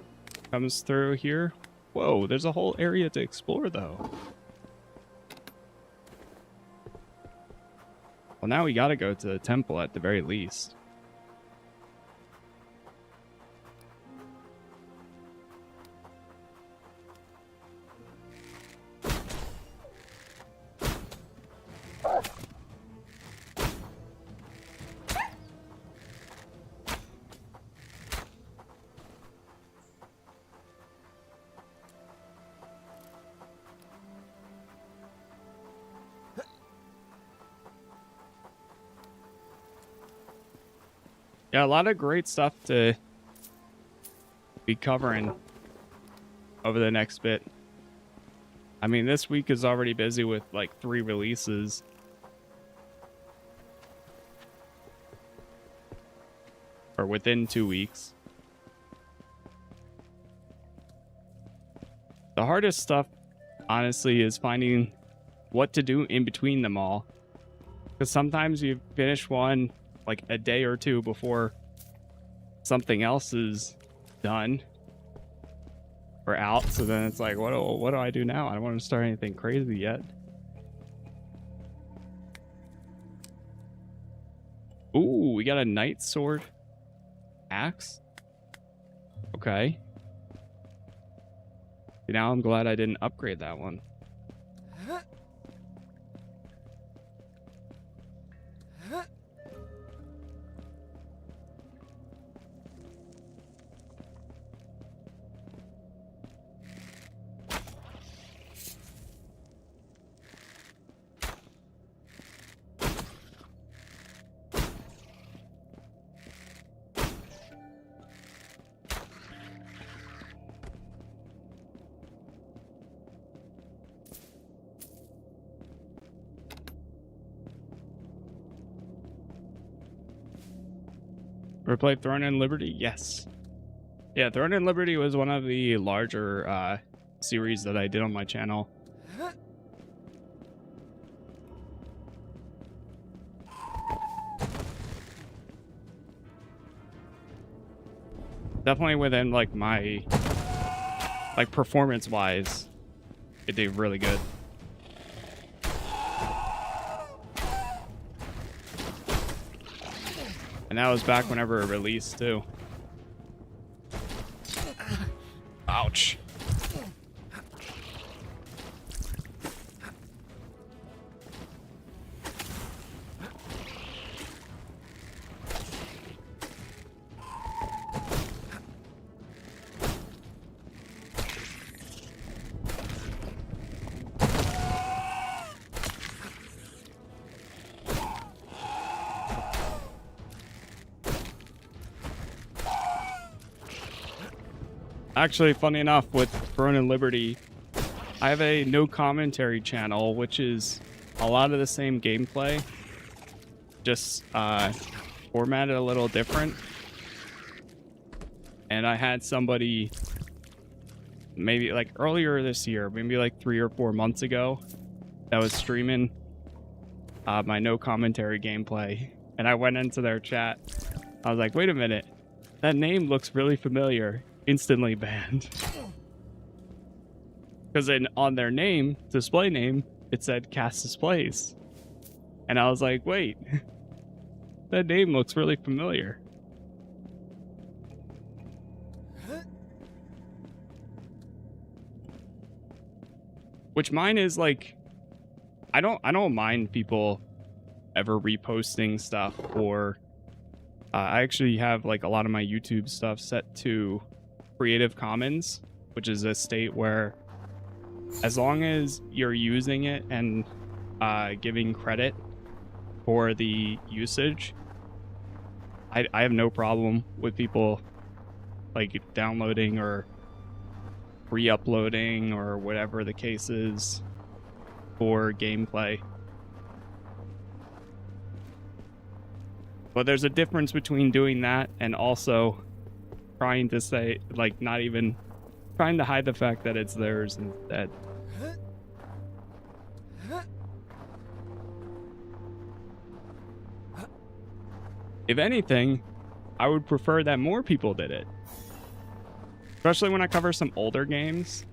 S1: comes through here. Whoa, there's a whole area to explore, though. Well, now we gotta go to the temple at the very least. Yeah, a lot of great stuff to be covering over the next bit. I mean, this week is already busy with like 3 releases. Or within 2 weeks. The hardest stuff, honestly, is finding what to do in between them all. Because sometimes you finish one like a day or two before something else is done or out, so then it's like, what do I do now? I don't want to start anything crazy yet. Ooh, we got a Night Sword axe. Okay. Now I'm glad I didn't upgrade that one. Ever played Throne and Liberty? Yes. Yeah, Throne and Liberty was one of the larger series that I did on my channel. Definitely within like my performance wise, it did really good. And that was back whenever it released, too. Ouch. Actually, funny enough, with Throne and Liberty, I have a no commentary channel, which is a lot of the same gameplay, just formatted a little different. And I had somebody maybe like earlier this year, maybe like 3 or 4 months ago, that was streaming my no commentary gameplay, and I went into their chat. I was like, wait a minute, that name looks really familiar. Instantly banned. Because on their name, display name, it said Casas Plays. And I was like, wait, that name looks really familiar. Which mine is like, I don't mind people ever reposting stuff, or I actually have like a lot of my YouTube stuff set to Creative Commons, which is a state where as long as you're using it and giving credit for the usage, I have no problem with people like downloading or re-uploading or whatever the case is for gameplay. But there's a difference between doing that and also trying to say, like, not even trying to hide the fact that it's theirs instead. If anything, I would prefer that more people did it. Especially when I cover some older games.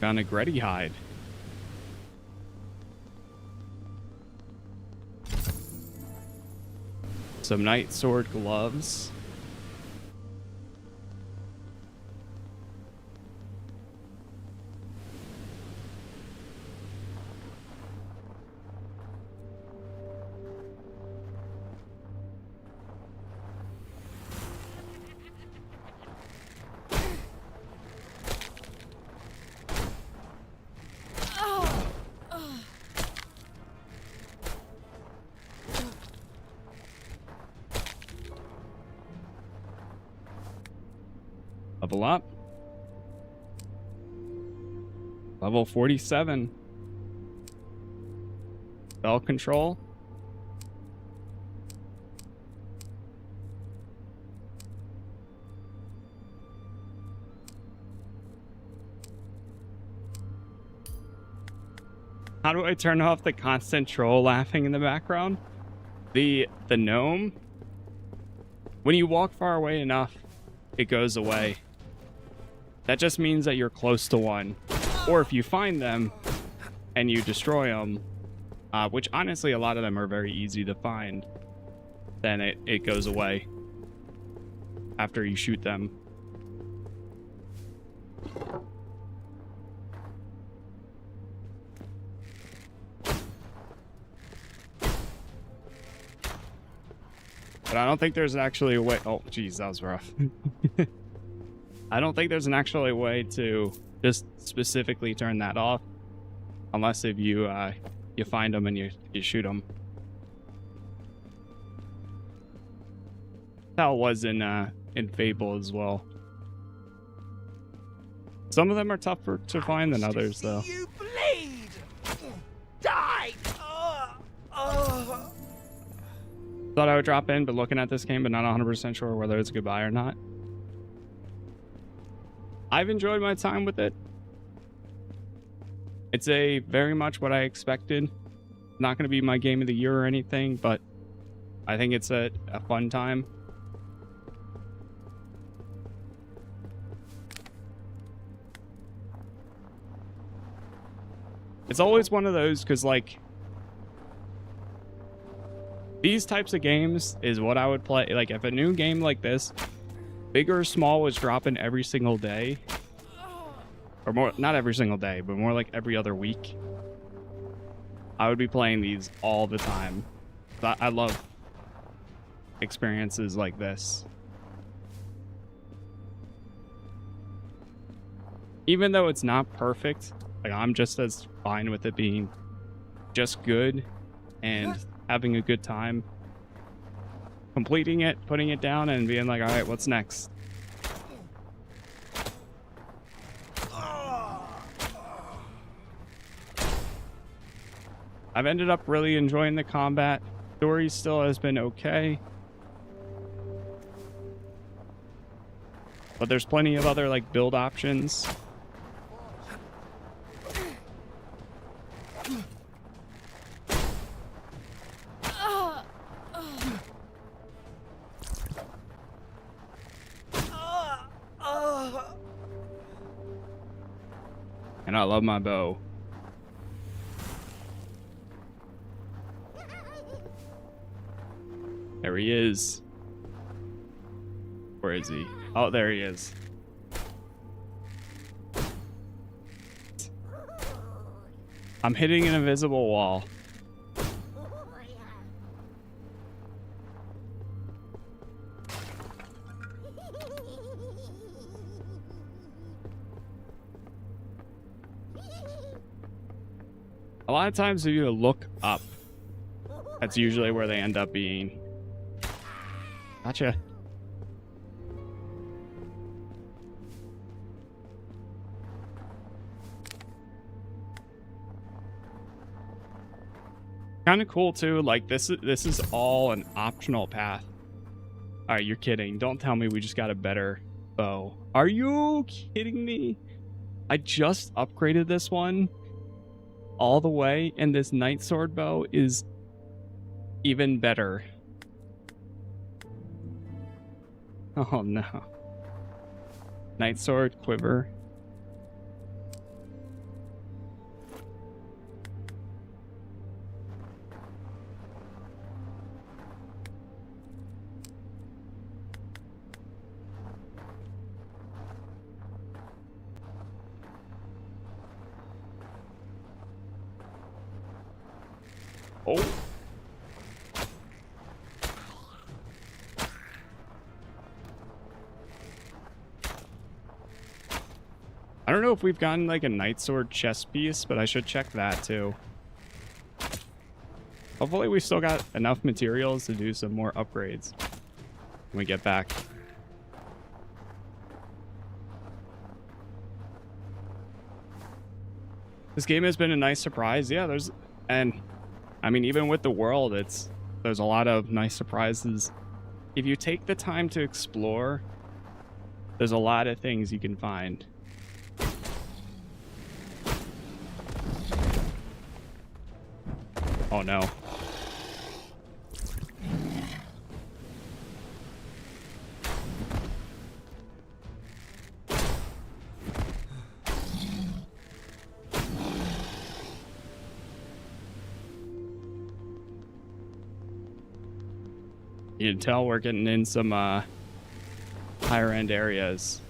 S1: Found a Gretty hide. Some Night Sword gloves. Level up. Level 47. Spell control. How do I turn off the constant troll laughing in the background? The gnome, when you walk far away enough, it goes away. That just means that you're close to one. Or if you find them and you destroy them, which honestly a lot of them are very easy to find, then it goes away after you shoot them. But I don't think there's actually a way. Oh, geez, that was rough. I don't think there's actually a way to just specifically turn that off, unless if you find them and you shoot them. That's how it was in Fable as well. Some of them are tougher to find than others, though.
S2: You bleed! Die!
S1: Thought I would drop in, but looking at this game, but not 100% sure whether it's goodbye or not. I've enjoyed my time with it. It's a very much what I expected. Not going to be my game of the year or anything, but I think it's a fun time. It's always one of those, because like these types of games is what I would play. Like if a new game like this, big or small, was dropping every single day, or more, not every single day, but more like every other week, I would be playing these all the time. I love experiences like this. Even though it's not perfect, like I'm just as fine with it being just good and having a good time, completing it, putting it down, and being like, all right, what's next? I've ended up really enjoying the combat. Story still has been okay. But there's plenty of other like build options. And I love my bow. There he is. Where is he? Oh, there he is. I'm hitting an invisible wall. A lot of times if you look up, that's usually where they end up being. Gotcha. Kind of cool too. Like this is all an optional path. All right, you're kidding. Don't tell me we just got a better bow. Are you kidding me? I just upgraded this one all the way, and this night sword bow is even better. Oh no. Night sword, quiver. Oh. I don't know if we've gotten like a night sword chest piece, but I should check that too. Hopefully we still got enough materials to do some more upgrades when we get back. This game has been a nice surprise. Yeah, and I mean, even with the world, there's a lot of nice surprises. If you take the time to explore, there's a lot of things you can find. Oh no. You can tell we're getting in some higher end areas.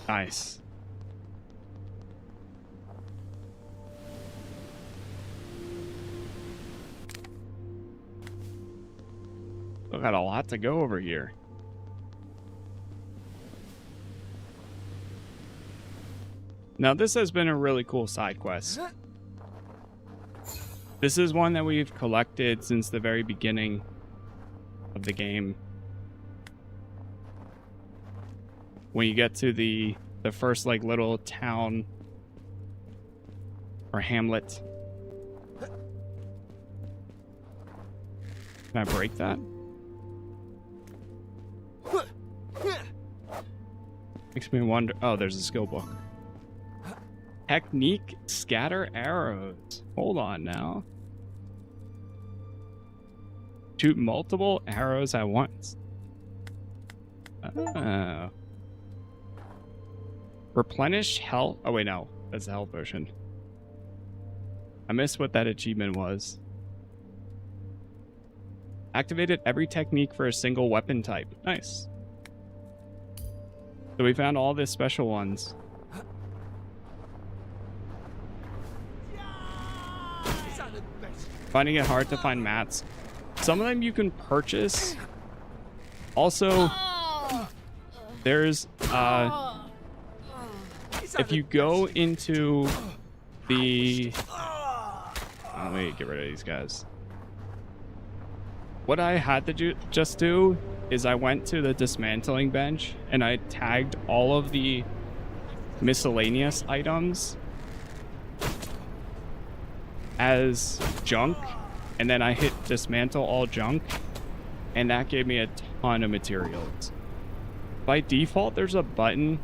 S1: Nice. Still got a lot to go over here. Now this has been a really cool side quest. This is one that we've collected since the very beginning of the game. When you get to the first like little town or hamlet. Can I break that? Makes me wonder. Oh, there's a skill book. Technique, scatter arrows. Hold on now. Shoot multiple arrows at once. Oh. Replenish health. Oh, wait, no. That's the health potion. I missed what that achievement was. Activated every technique for a single weapon type. Nice. So we found all the special ones. Finding it hard to find mats. Some of them you can purchase Also, there's if you go into the let me get rid of these guys. What I had to just do is I went to the dismantling bench and I tagged all of the miscellaneous items as junk, and then I hit dismantle all junk, and that gave me a ton of materials. By default, there's a button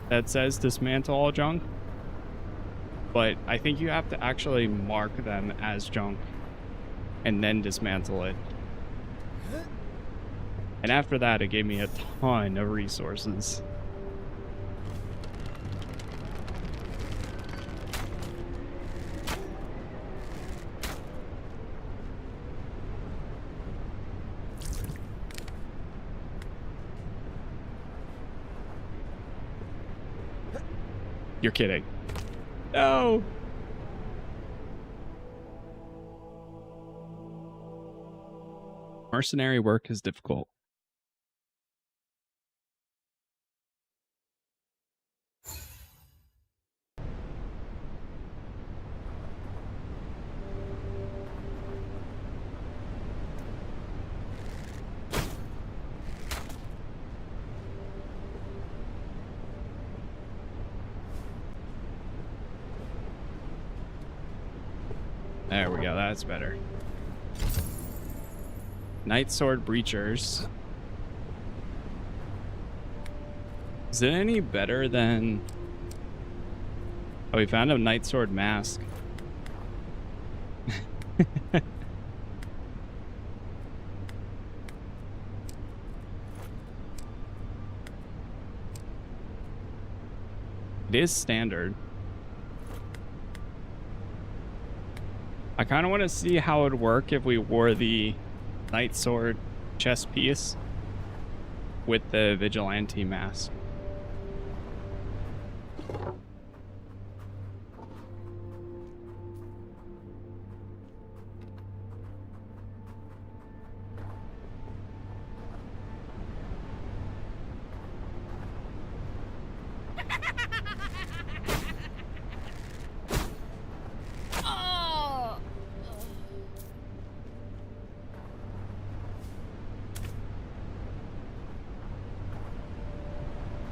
S1: that says dismantle all junk, but I think you have to actually mark them as junk and then dismantle it. And after that, it gave me a ton of resources. You're kidding. No. Mercenary work is difficult. There we go, that's better. Night Sword Breachers. Is it any better than... Oh, we found a Night Sword Mask. It is standard. I kind of want to see how it would work if we wore the Night Sword chest piece with the Vigilante mask.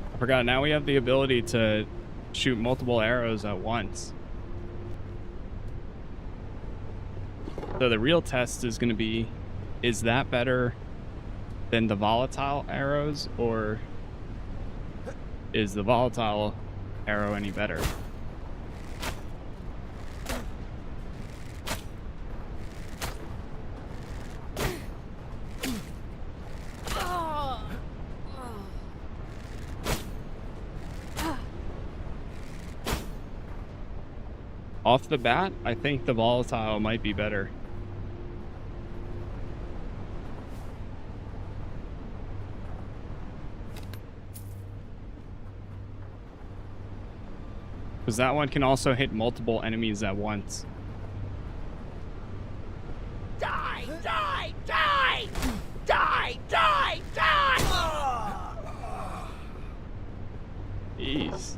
S1: I forgot, now we have the ability to shoot multiple arrows at once. So the real test is going to be, is that better than the volatile arrows, or is the volatile arrow any better? Off the bat, I think the volatile might be better. Because that one can also hit multiple enemies at once.
S3: Die! Die! Die! Die! Die! Die!
S1: Jeez.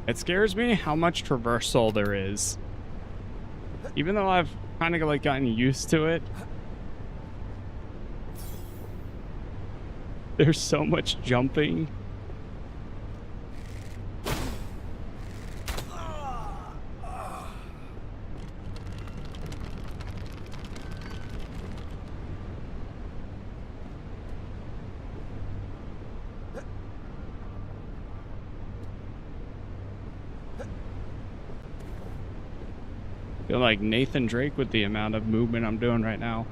S1: It scares me how much traversal there is. Even though I've kind of like gotten used to it, there's so much jumping. Feel like Nathan Drake with the amount of movement I'm doing right now.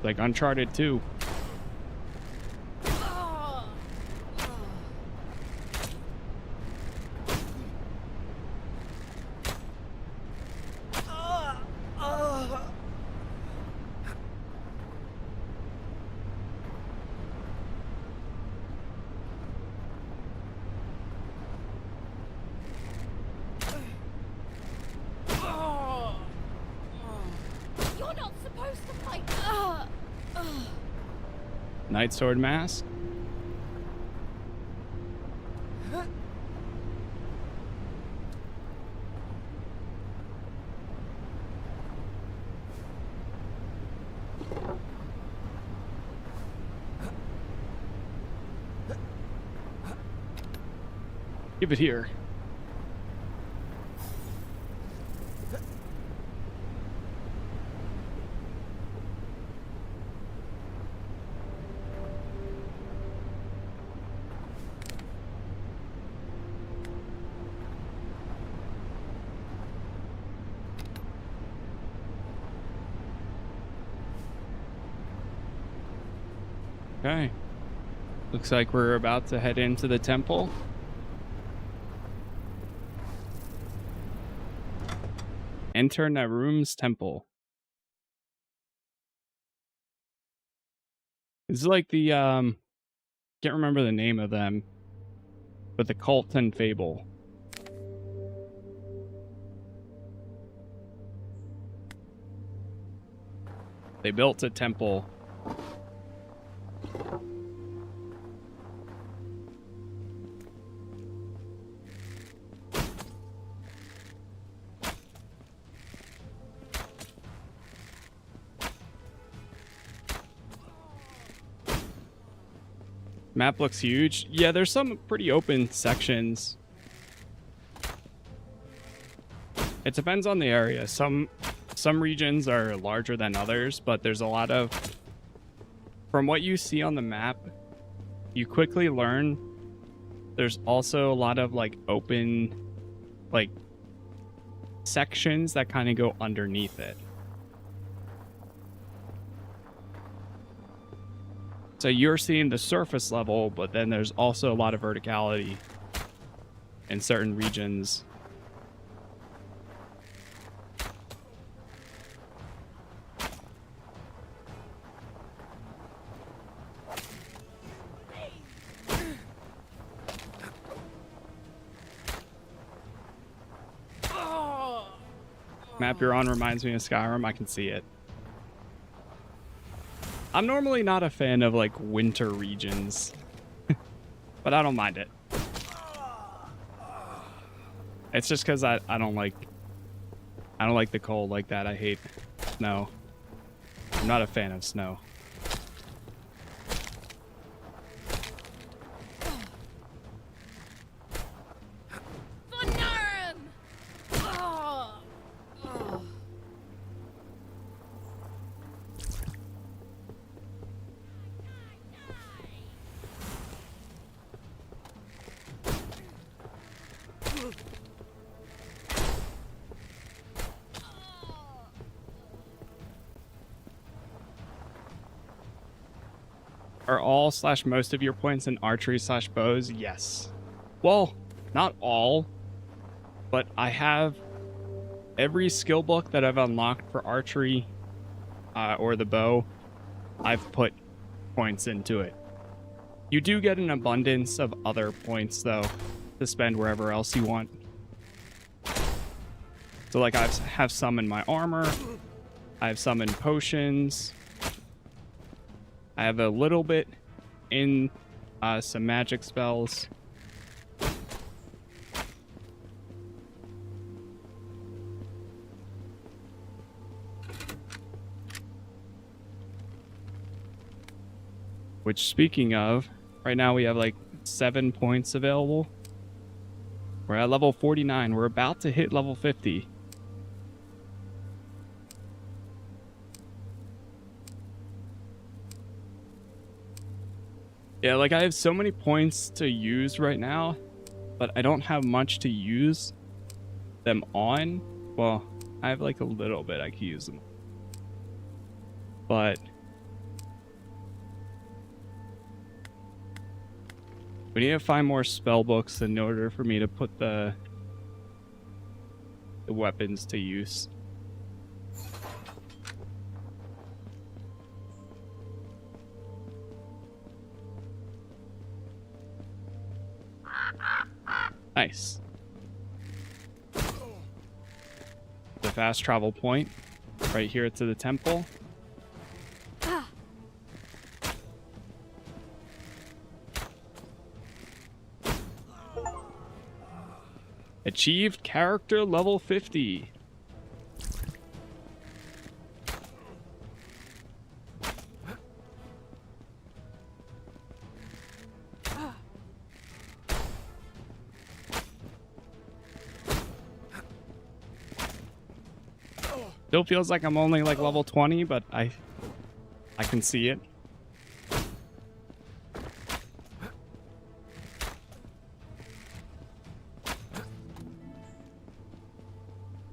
S1: Like Uncharted 2. Night Sword Mask. Give it here. Okay. Looks like we're about to head into the temple. Enter Narum's temple. This is like the can't remember the name of them, but the cult and fable. They built a temple. Map looks huge. Yeah, there's some pretty open sections. It depends on the area. Some regions are larger than others, but there's a lot of... From what you see on the map, you quickly learn there's also a lot of like open like sections that kind of go underneath it. So you're seeing the surface level, but then there's also a lot of verticality in certain regions. Map you're on reminds me of Skyrim. I can see it. I'm normally not a fan of like winter regions, but I don't mind it. It's just because I don't like the cold like that. I hate snow. I'm not a fan of snow. Are all / most of your points in archery / bows? Yes. Well, not all, but I have every skill book that I've unlocked for archery or the bow. I've put points into it. You do get an abundance of other points though to spend wherever else you want. So like I have some in my armor. I have some in potions. I have a little bit in some magic spells. Which, speaking of, right now we have like 7 points available. We're at level 49. We're about to hit level 50. Yeah, like I have so many points to use right now, but I don't have much to use them on. Well, I have like a little bit I can use them. But we need to find more spell books in order for me to put the weapons to use. Nice. The fast travel point right here to the temple. Achieved character level 50. Still feels like I'm only like level 20, but I can see it.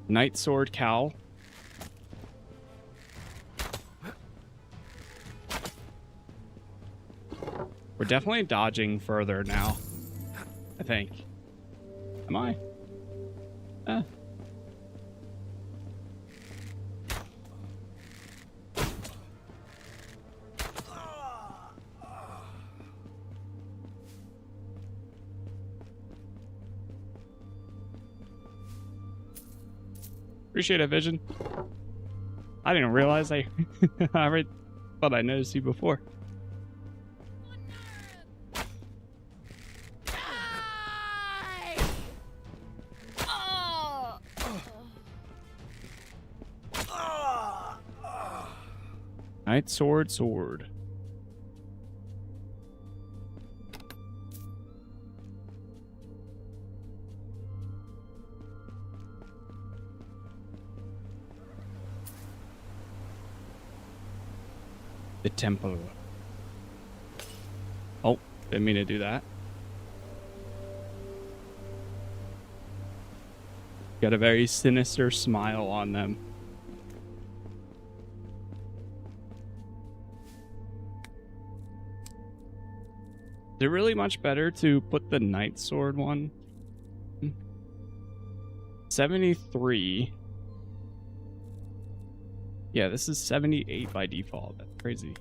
S1: Night Sword Cowl. We're definitely dodging further now, I think. Am I? Appreciate it, Vision. I didn't realize I already thought I noticed you before. Night Sword Sword. The temple. Oh, didn't mean to do that. Got a very sinister smile on them. Is it really much better to put the Night Sword one? 73. Yeah, this is 78 by default. That's crazy.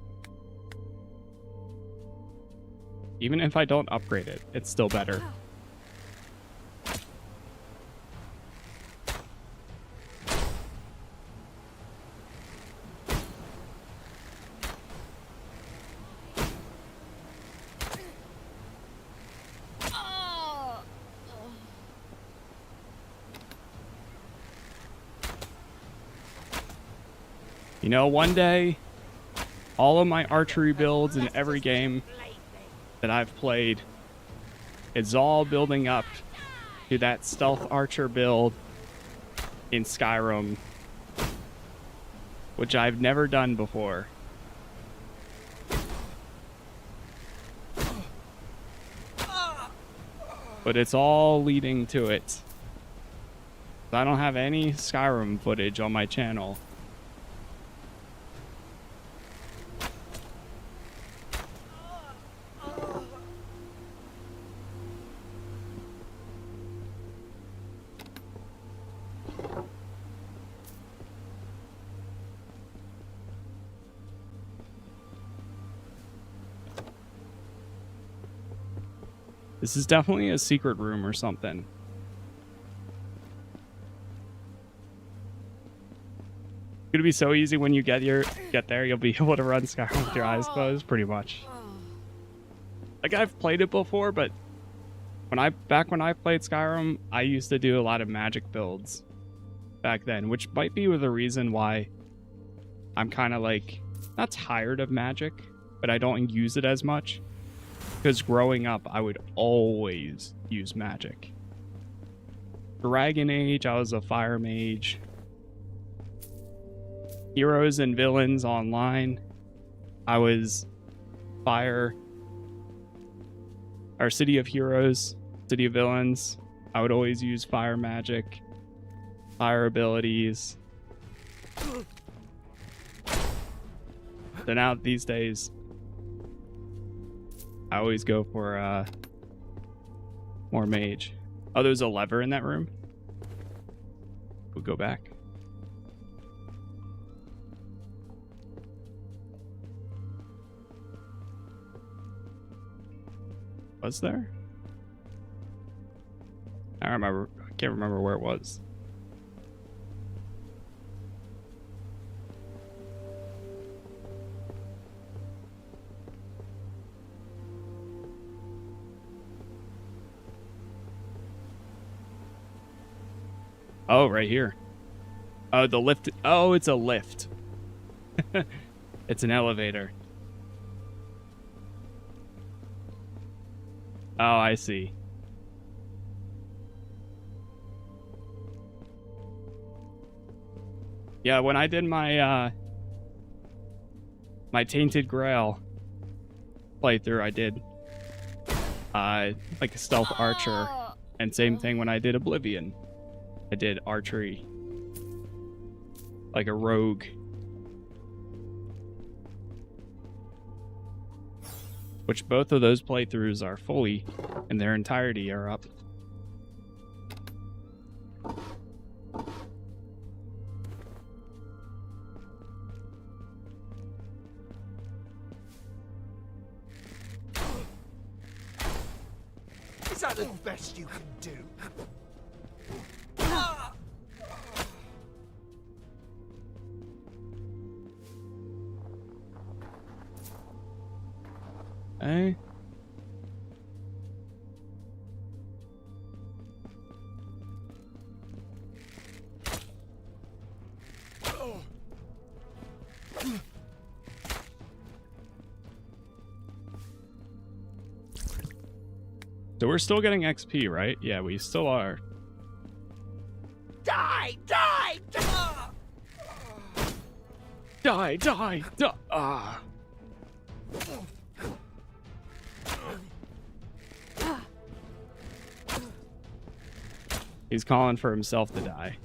S1: Even if I don't upgrade it, it's still better. You know, one day, all of my archery builds in every game that I've played, it's all building up to that stealth archer build in Skyrim, which I've never done before. But it's all leading to it. I don't have any Skyrim footage on my channel. This is definitely a secret room or something. It's gonna be so easy when you get there, you'll be able to run Skyrim with your eyes closed, pretty much. Like, I've played it before, but back when I played Skyrim, I used to do a lot of magic builds back then, which might be the reason why I'm kind of like not tired of magic, but I don't use it as much. Because growing up, I would always use magic. Dragon Age, I was a fire mage. Heroes and Villains Online, I was fire. Our City of Heroes, City of Villains, I would always use fire magic, fire abilities. So now these days, I always go for more mage. Oh, there's a lever in that room. We'll go back. Was there? I can't remember where it was. Oh, right here. Oh, the lift. Oh, it's a lift. It's an elevator. Oh, I see. Yeah, when I did my my Tainted Grail playthrough, I did like a stealth archer, and same thing when I did Oblivion. I did archery, like a rogue. Which both of those playthroughs are fully, in their entirety, are up.
S3: Is that the best you can do?
S1: Eh? So we're still getting XP, right? Yeah, we still are.
S3: Die! Die! Die!
S1: Die, die, die. Ah. He's calling for himself to die.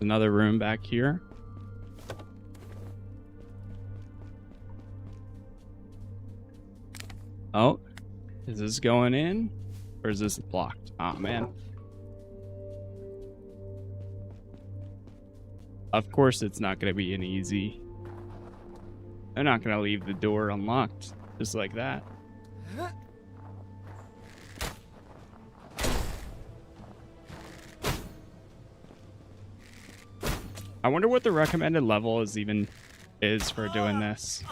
S1: Another room back here. Oh, is this going in? Or is this blocked? Oh, man. Of course it's not going to be an easy. They're not going to leave the door unlocked just like that. I wonder what the recommended level is for doing this.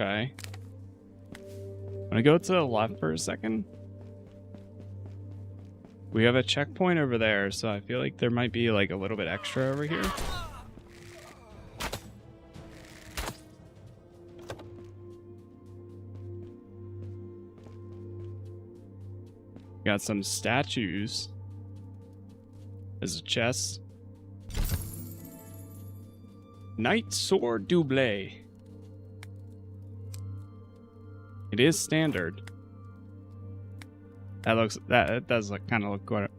S1: Okay. I'm gonna go to the left for a second. We have a checkpoint over there, so I feel like there might be like a little bit extra over here. Got some statues. There's a chest. Knight Sword Double. It is standard. That does look kind of look good.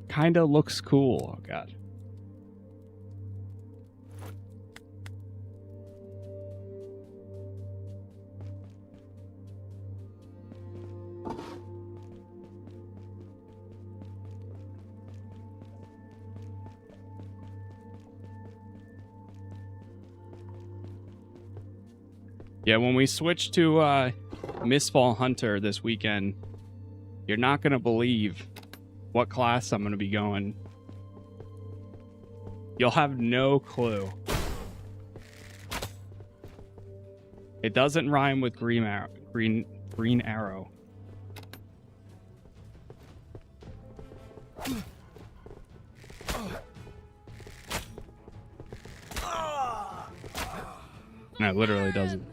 S1: Kind of looks cool. Oh god. Yeah, when we switch to Mistfall Hunter this weekend, you're not going to believe what class I'm going to be going. You'll have no clue. It doesn't rhyme with green arrow. No, it literally doesn't.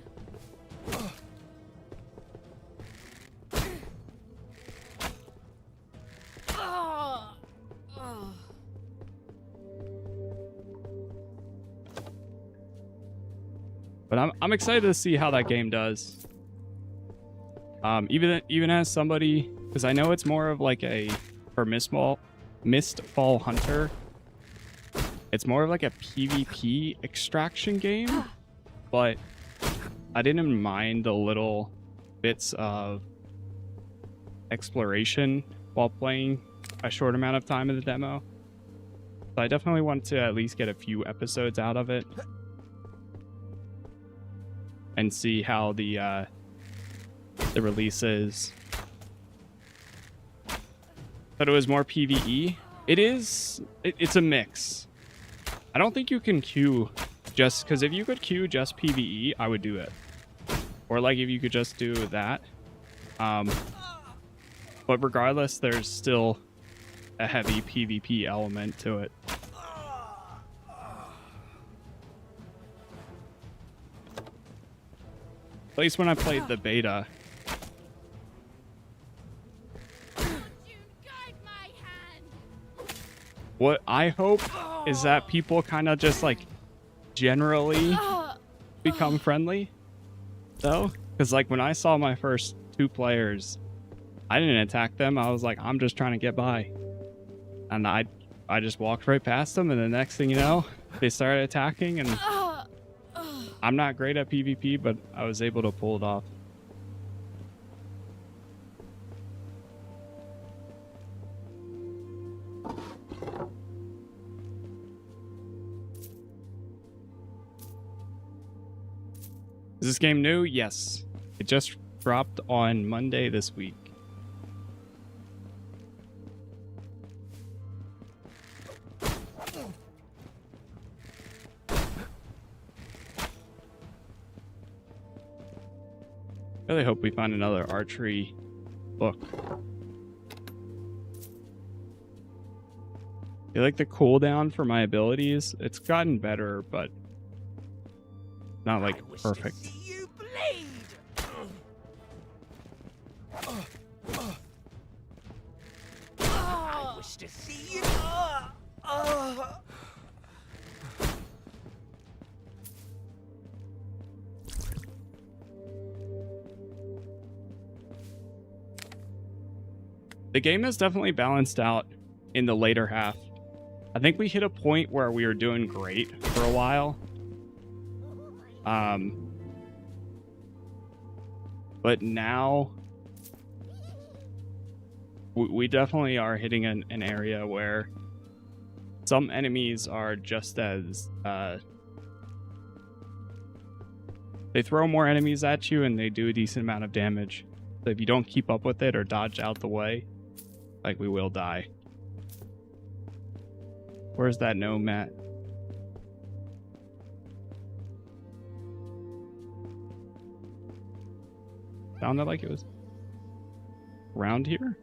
S1: But I'm excited to see how that game does.
S9: Even as somebody, because I know it's more of like a for Mistfall Hunter. It's more of like a PvP extraction game, but I didn't mind the little bits of exploration while playing a short amount of time in the demo. So I definitely want to at least get a few episodes out of it and see how the release is. But it was more PvE. It's a mix. I don't think you can queue just because if you could queue just PvE, I would do it. Or like if you could just do that. But regardless, there's still a heavy PvP element to it. At least when I played the beta. What I hope is that people kind of just like generally become friendly though. Because like when I saw my first 2 players, I didn't attack them. I was like, I'm just trying to get by. And I just walked right past them, and the next thing you know, they started attacking, and I'm not great at PvP, but I was able to pull it off. Is this game new? Yes. It just dropped on Monday this week. Really hope we find another archery book. I feel like the cooldown for my abilities, it's gotten better, but not like perfect.
S3: You bleed. I wish to see you.
S9: The game has definitely balanced out in the later half. I think we hit a point where we were doing great for a while. But now we definitely are hitting an area where some enemies are just as they throw more enemies at you and they do a decent amount of damage. So if you don't keep up with it or dodge out the way, like, we will die. Where's that gnome at? Sounded like it was around here.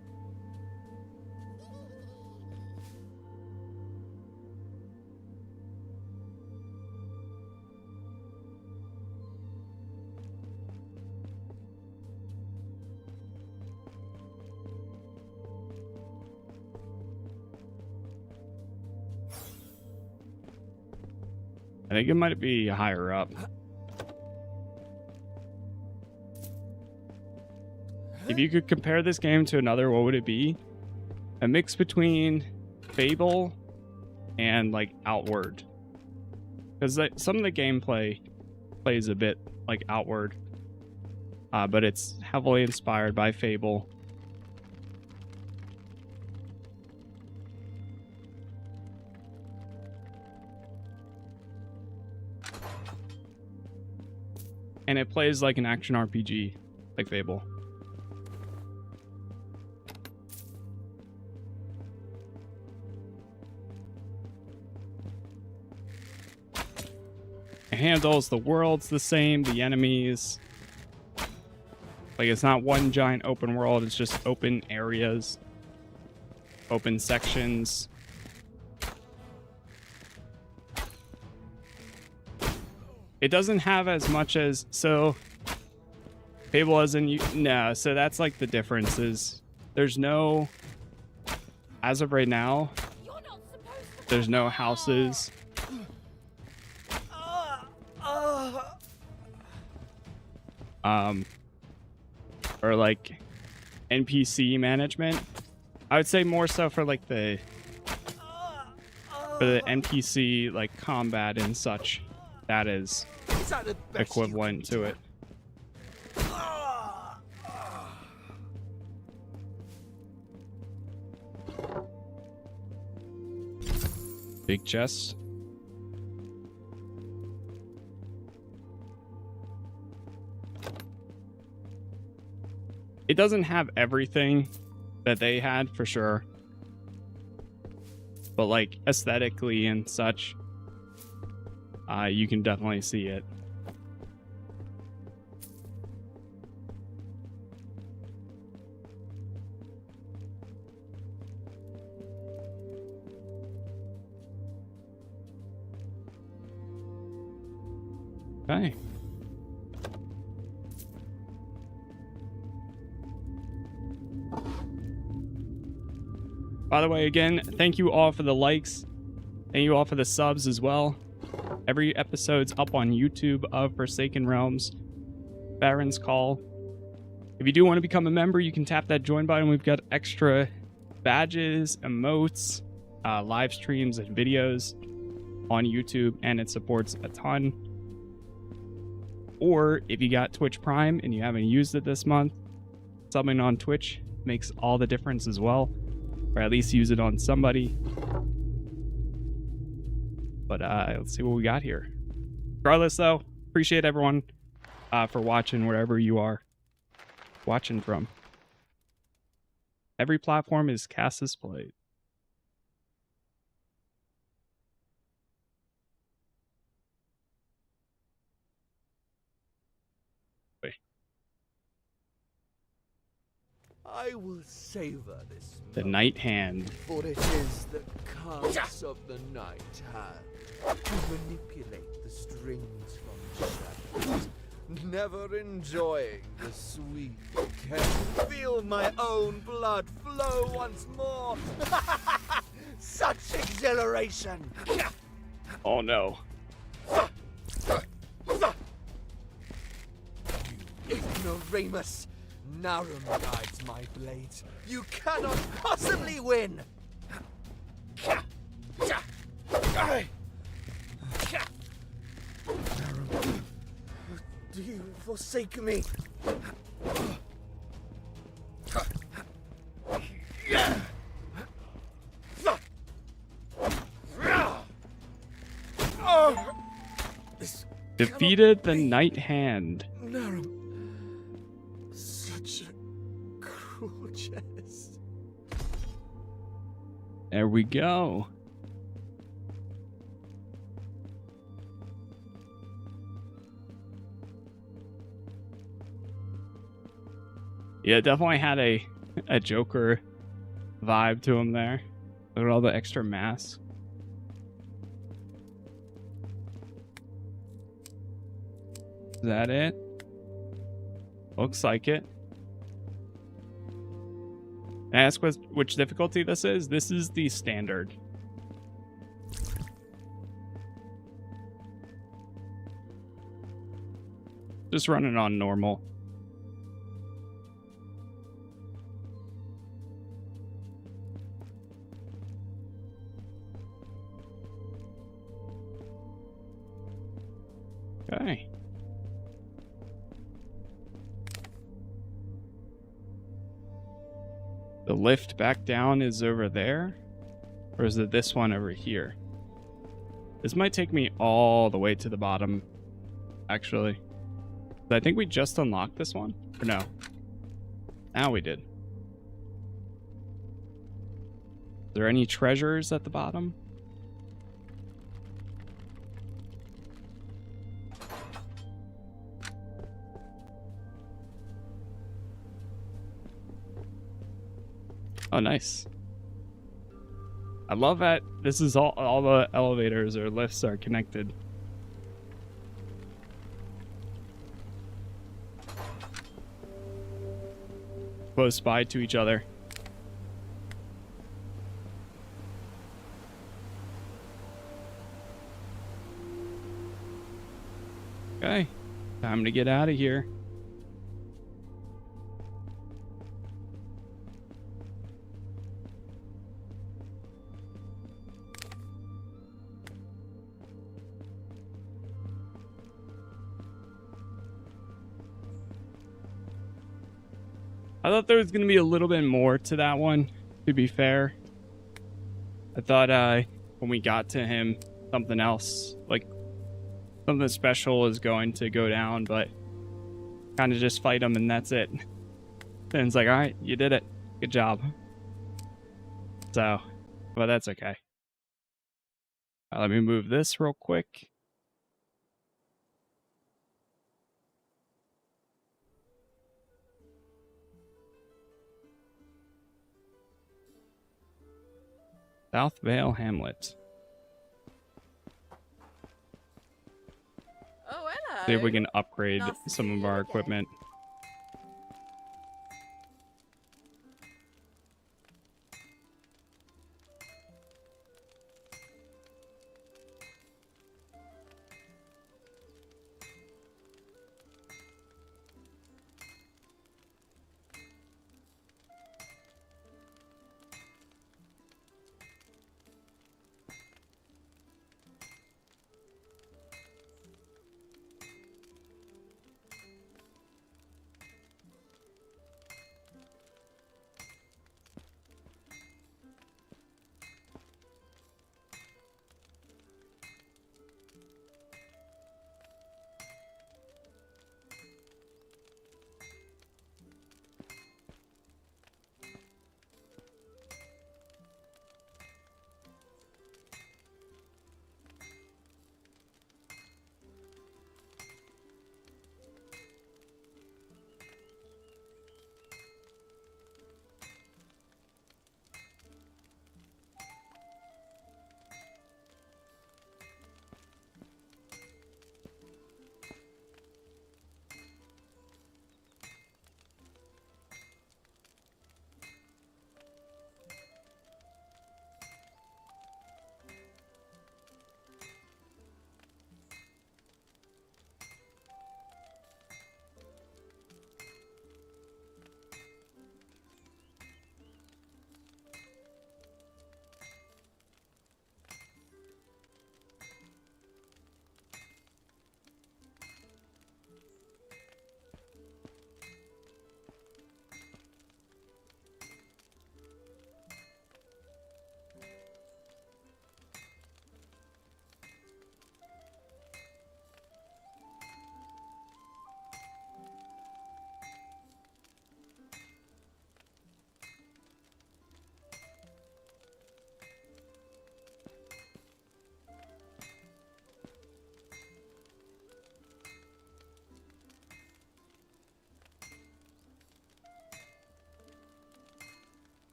S9: I think it might be higher up. If you could compare this game to another, what would it be? A mix between Fable and like Outward. Because some of the gameplay plays a bit like Outward. But it's heavily inspired by Fable. And it plays like an action RPG, like Fable. It handles the worlds the same, the enemies. Like, it's not one giant open world, it's just open areas, open sections. It doesn't have as much as, so Fable as in, no, so that's like the differences. There's no, as of right now, there's no houses. or like NPC management. I would say more so for like the NPC like combat and such. That is
S2: Is that the best
S9: equivalent
S2: you
S9: to
S2: can
S9: it. Big chest. It doesn't have everything that they had for sure, but like aesthetically and such, you can definitely see it. Okay. By the way, again, thank you all for the likes. Thank you all for the subs as well. Every episode's up on YouTube of Forsaken Realms, Vahrin's Call. If you do want to become a member, you can tap that join button. We've got extra badges, emotes, live streams, and videos on YouTube, and it supports a ton. Or if you got Twitch Prime and you haven't used it this month, subbing on Twitch makes all the difference as well. Or at least use it on somebody. But let's see what we got here. Regardless, though, appreciate everyone for watching wherever you are watching from. Every platform is Casas played. Wait.
S2: I will savor this
S9: The
S2: moment,
S9: Night Hand.
S2: for it is the curse of the night hand to manipulate the strings from shadows, never enjoying the sweet can feel my own blood flow once more. Such exhilaration!
S9: Oh no.
S2: Ignoramus! Narum guides my blades. You cannot possibly win! Narum, do you forsake me?
S9: Defeated the Night Hand.
S2: Narum, such a cruel jest.
S9: There we go. Yeah, definitely had a Joker vibe to him there. Look at all the extra masks. Is that it? Looks like it. Can I ask which difficulty this is? This is the standard. Just running on normal. Okay. The lift back down is over there? Or is it this one over here? This might take me all the way to the bottom, actually. I think we just unlocked this one? Or no? Now we did. Is there any treasures at the bottom? Oh, nice. I love that this is all the elevators or lifts are connected. Close by to each other. Okay, time to get out of here. I thought there was going to be a little bit more to that one, to be fair. I thought when we got to him, something else, like something special is going to go down, but kind of just fight him and that's it. Then it's like, all right, you did it. Good job. So, but that's okay. Let me move this real quick. South Vale Hamlet.
S6: Oh, hello.
S9: See if we can upgrade
S6: Nice to
S9: some
S6: see
S9: of
S6: you
S9: our
S6: again.
S9: equipment.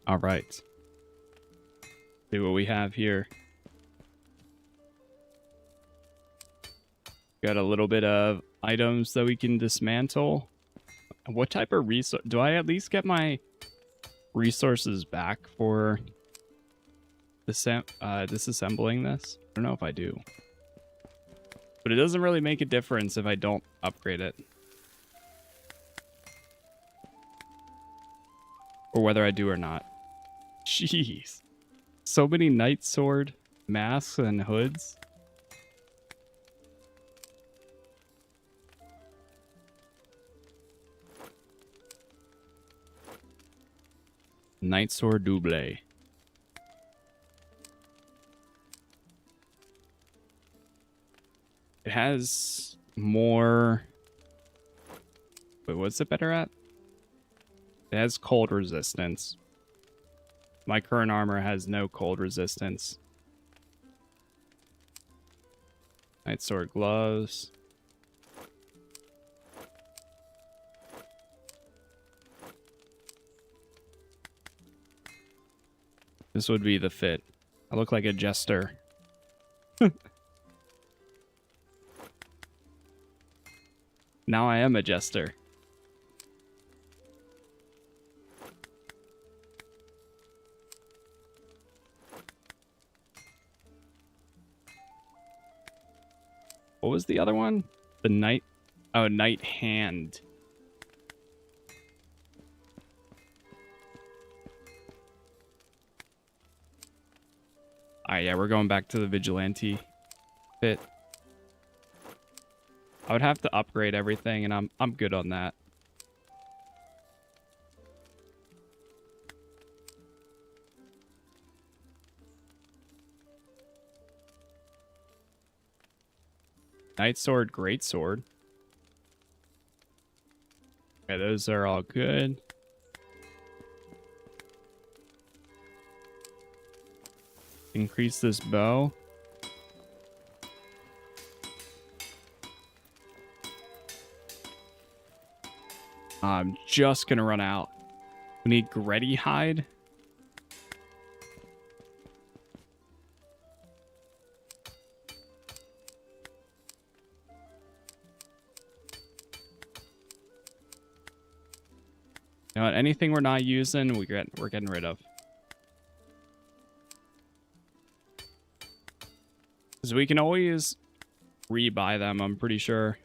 S9: All right. See what we have here. Got a little bit of items that we can dismantle. What type of resource? Do I at least get my resources back for disassembling this? I don't know if I do. But it doesn't really make a difference if I don't upgrade it. Or whether I do or not. Jeez. So many knight sword masks and hoods. Knight sword double. It has more... Wait, what's it better at? It has cold resistance. My current armor has no cold resistance. Night sword gloves. This would be the fit. I look like a jester. Now I am a jester. What was the other one? The knight... Oh, knight hand. Alright, yeah, we're going back to the vigilante fit. I would have to upgrade everything, and I'm good on that. Night sword, great sword. Okay, those are all good. Increase this bow. I'm just gonna run out. We need Gretty hide. You know what? Anything we're not using, we're getting rid of. Because we can always rebuy them, I'm pretty sure.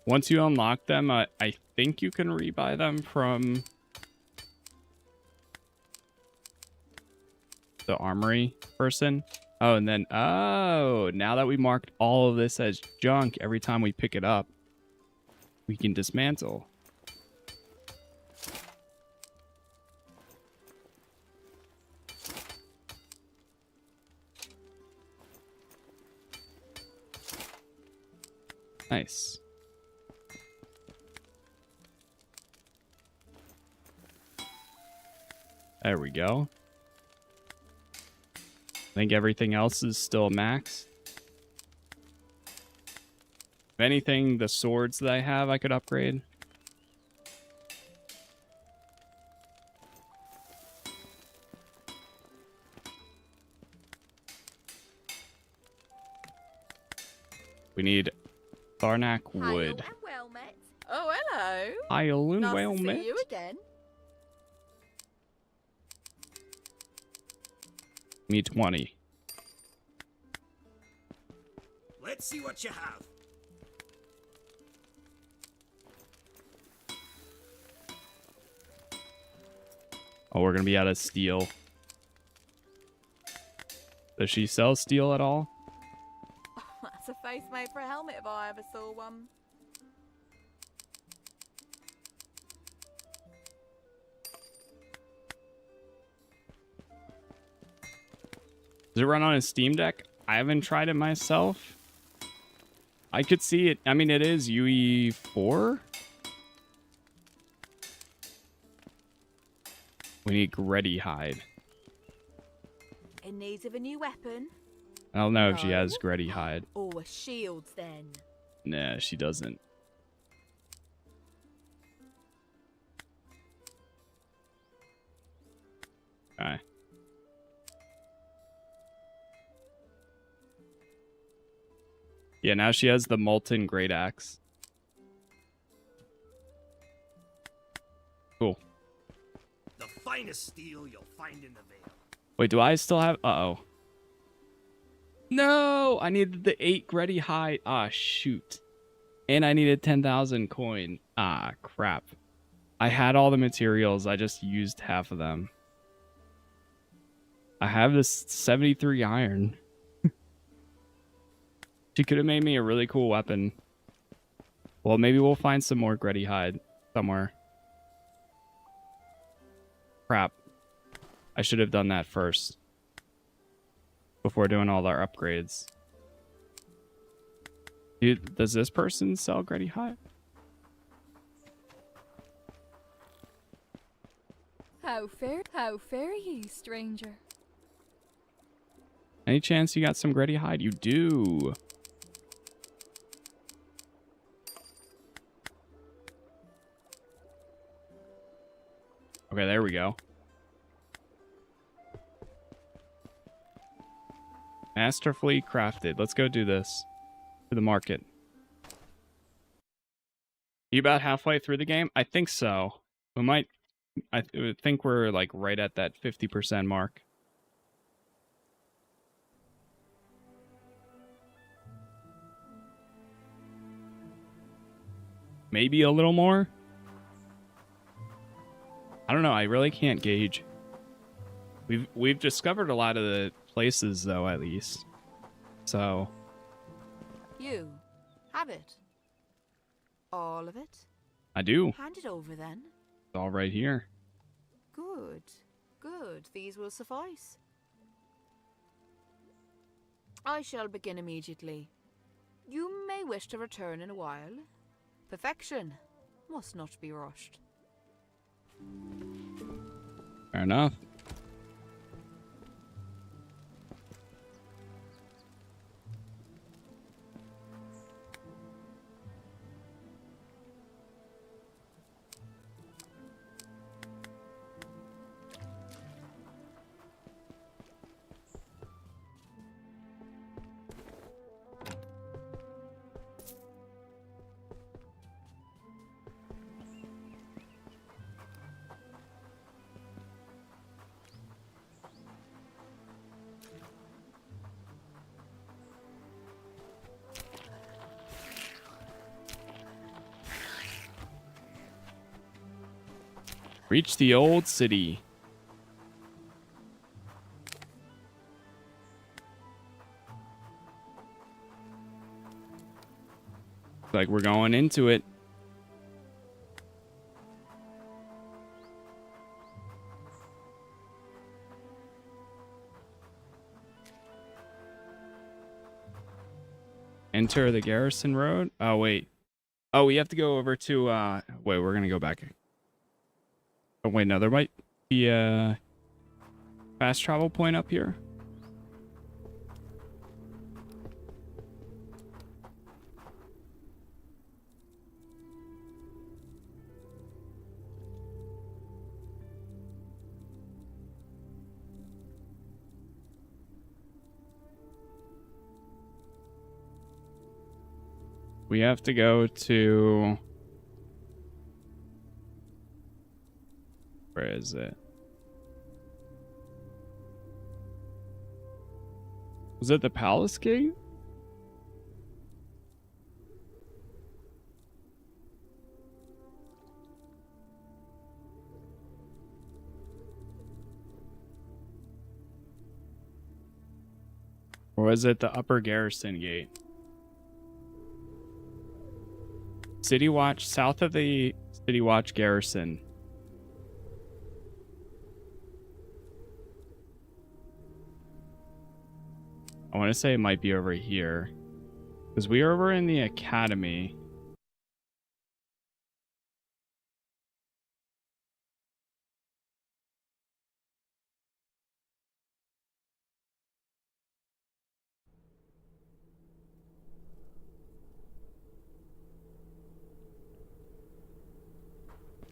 S9: Once you unlock them, I think you can rebuy them from the armory person. Oh, and then, oh, now that we marked all of this as junk, every time we pick it up, we can dismantle. Nice. There we go. I think everything else is still max. If anything, the swords that I have, I could upgrade. We need Tharnak wood.
S6: Well met. Oh, hello.
S9: Hail and
S6: Nice
S9: well
S6: to
S9: met.
S6: see you again.
S9: Need 20.
S5: Let's see what you have.
S9: Oh, we're gonna be out of steel. Does she sell steel at all?
S6: That's a face made for a helmet if I ever saw one.
S9: Does it run on a Steam Deck? I haven't tried it myself. I could see it. I mean, it is UE4. We need Gretty hide.
S6: In need of a new weapon?
S9: I don't know if she
S6: No.
S9: has Gretty hide.
S6: Or a shields then?
S9: Nah, she doesn't. Alright. Yeah, now she has the molten great axe. Cool.
S5: The finest steel you'll find in the Vale.
S9: Wait, do I still have... Uh-oh. No! I needed the 8 Gretty hide. Ah, shoot. And I needed 10,000 coin. Ah, crap. I had all the materials. I just used half of them. I have this 73 iron. She could have made me a really cool weapon. Well, maybe we'll find some more Gretty hide somewhere. Crap. I should have done that first. before doing all our upgrades. Dude, does this person sell Gretty Hut?
S7: How fare ye, stranger?
S9: Any chance you got some Gretty hide? You do. Okay, there we go. Masterfully crafted. Let's go do this. To the market. You about halfway through the game? I think so. We might... I think we're like right at that 50% mark. Maybe a little more? I don't know. I really can't gauge. We've discovered a lot of the places though, at least. So
S6: You have it. All of it?
S9: I do.
S6: Hand it over then.
S9: It's all right here.
S6: Good. Good. These will suffice. I shall begin immediately. You may wish to return in a while. Perfection must not be rushed.
S9: Fair enough. Reach the old city. Looks like we're going into it. Enter the garrison road. Oh, wait. Oh, we have to go over to, wait, we're gonna go back. Oh, wait, no, there might be a fast travel point up here. We have to go to... Where is it? Was it the palace gate? Or was it the upper garrison gate? City Watch, south of the City Watch garrison. I want to say it might be over here. Because we are over in the academy.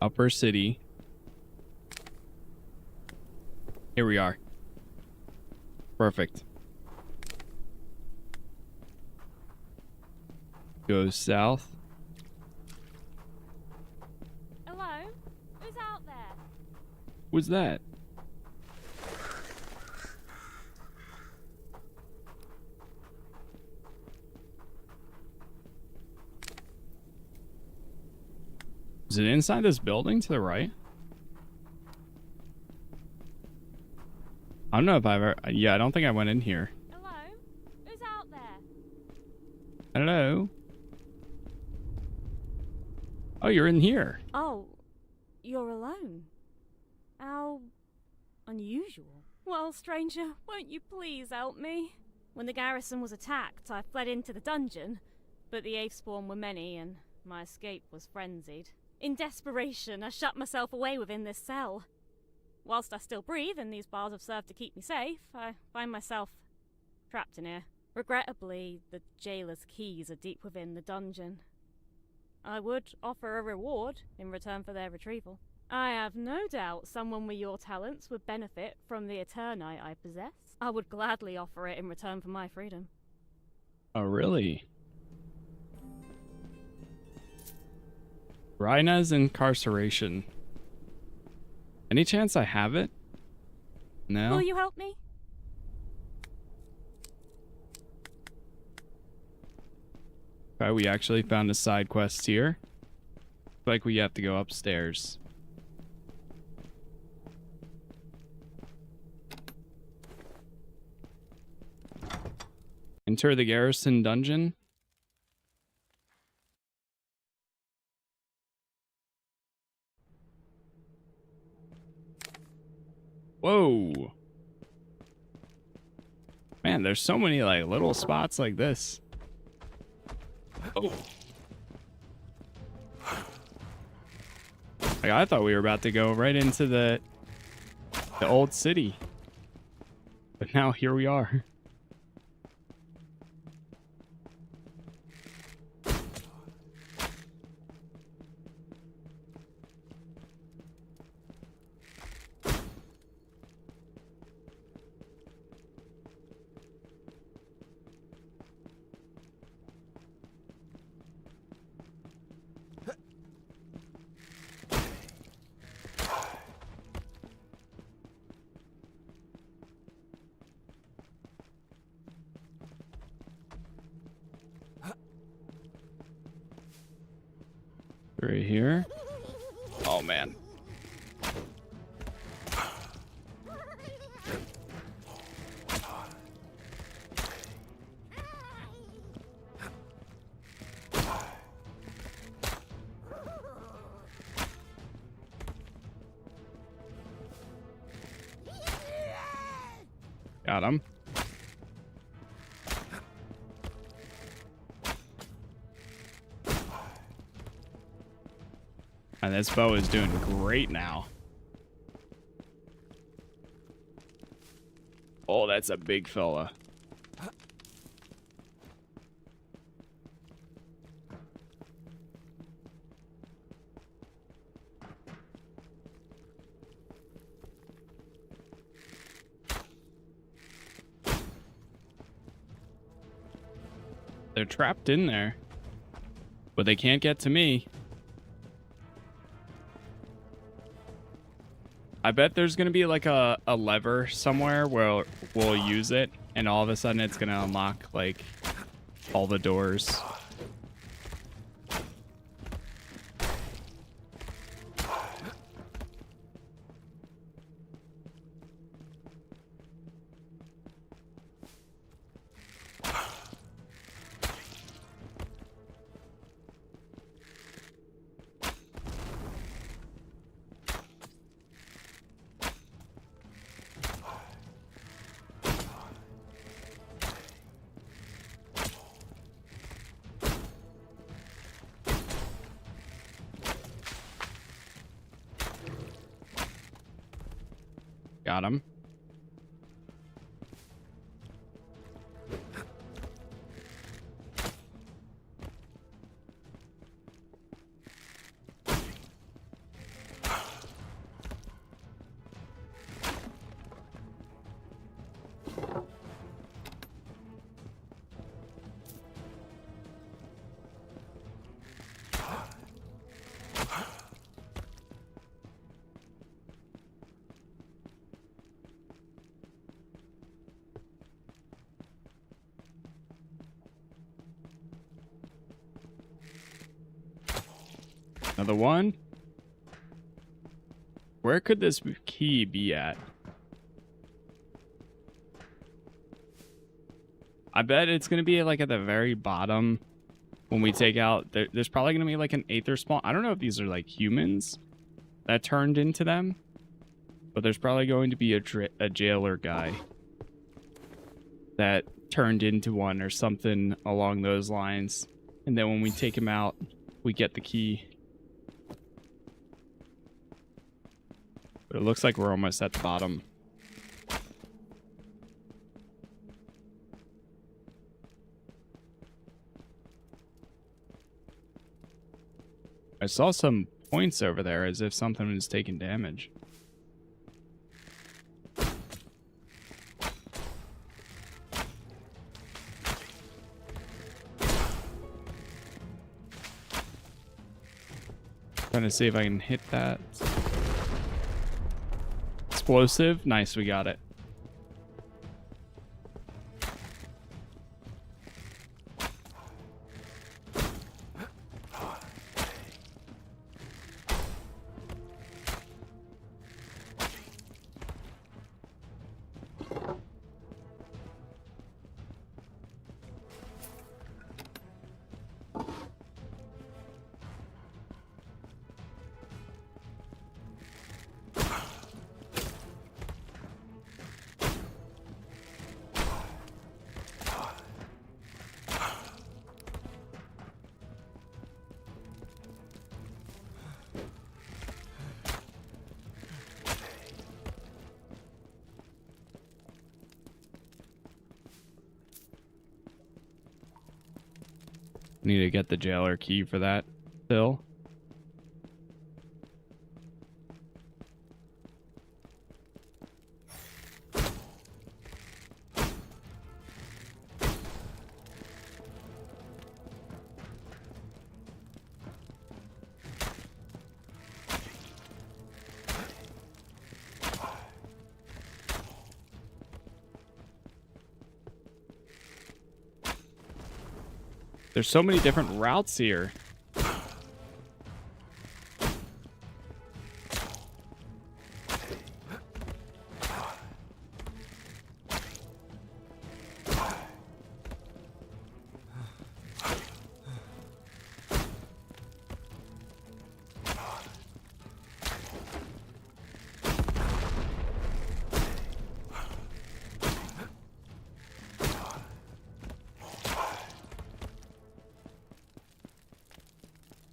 S9: Upper city. Here we are. Perfect. Go south.
S10: Hello? Who's out there?
S9: What's that? Is it inside this building to the right? I don't know if I've ever... Yeah, I don't think I went in here.
S10: Hello? Who's out there?
S9: Hello? Oh, you're in here.
S10: Oh, you're alone. How unusual. Well, stranger, won't you please help me? When the garrison was attacked, I fled into the dungeon, but the Ape spawn were many and my escape was frenzied. In desperation, I shut myself away within this cell. Whilst I still breathe and these bars have served to keep me safe, I find myself trapped in here. Regrettably, the jailer's keys are deep within the dungeon. I would offer a reward in return for their retrieval. I have no doubt someone with your talents would benefit from the Eternite I possess. I would gladly offer it in return for my freedom.
S1: Oh, really? Rhina's incarceration. Any chance I have it? No?
S10: Will you help me?
S1: Okay, we actually found a side quest here. Like we have to go upstairs. Enter the garrison dungeon. Whoa. Man, there's so many like little spots like this. Oh. Like, I thought we were about to go right into the old city. But now here we are. Right here. Oh man. Got him. And this bow is doing great now. Oh, that's a big fella. They're trapped in there, but they can't get to me. I bet there's going to be like a lever somewhere where we'll use it and all of a sudden it's going to unlock like all the doors. Got him. Another one. Where could this key be at? I bet it's going to be like at the very bottom when we take out... There's probably going to be like an aether spawn. I don't know if these are like humans that turned into them. but there's probably going to be a jailer guy that turned into one or something along those lines. And then when we take him out, we get the key. But it looks like we're almost at the bottom. I saw some points over there as if something was taking damage. Trying to see if I can hit that. Explosive. Nice, we got it. Need to get the jailer key for that still. There's so many different routes here.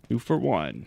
S1: Two for one.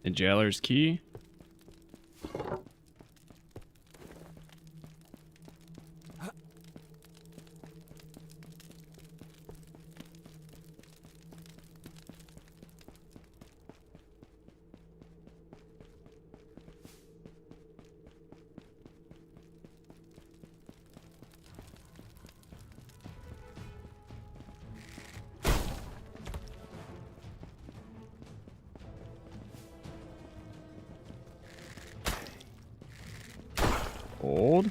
S1: The jailer's key. Hold.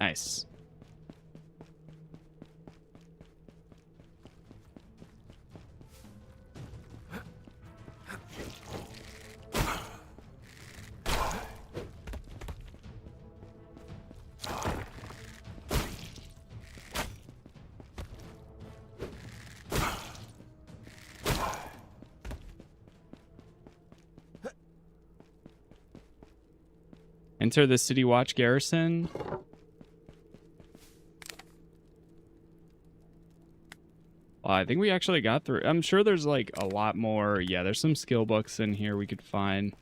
S1: Nice. Enter the City Watch garrison. Well, I think we actually got through. I'm sure there's like a lot more. Yeah, there's some skill books in here we could find.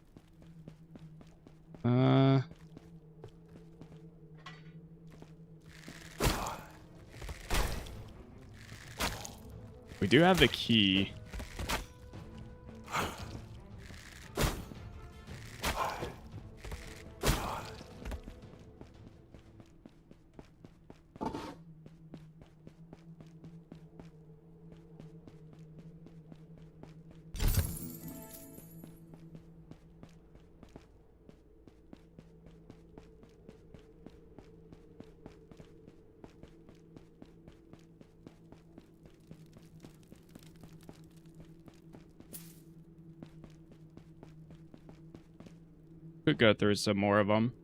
S9: We do have the key. Could go through some more of them.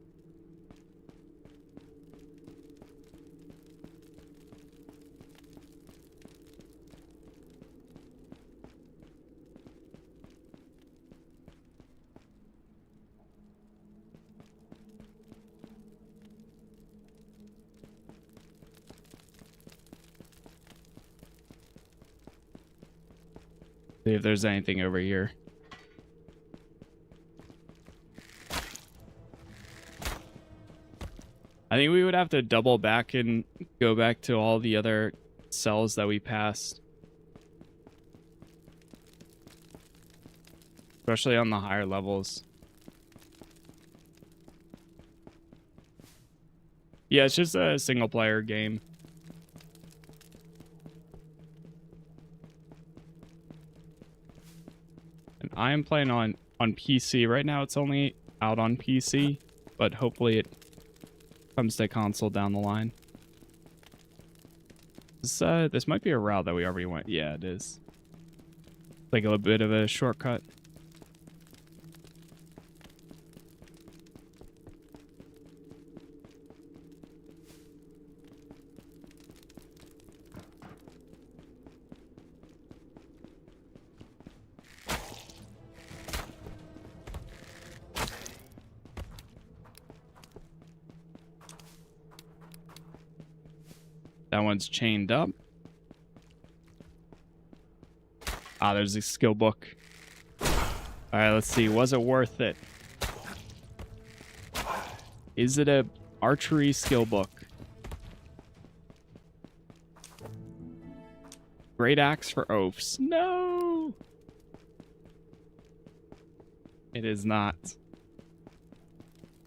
S9: See if there's anything over here. I think we would have to double back and go back to all the other cells that we passed. Especially on the higher levels. Yeah, it's just a single player game. And I am playing on PC. Right now it's only out on PC, but hopefully it comes to console down the line. This might be a route that we already went. Yeah, it is. Like a little bit of a shortcut. That one's chained up. Ah, there's a skill book. All right, let's see. Was it worth it? Is it a archery skill book? Great axe for oafs. No! It is not.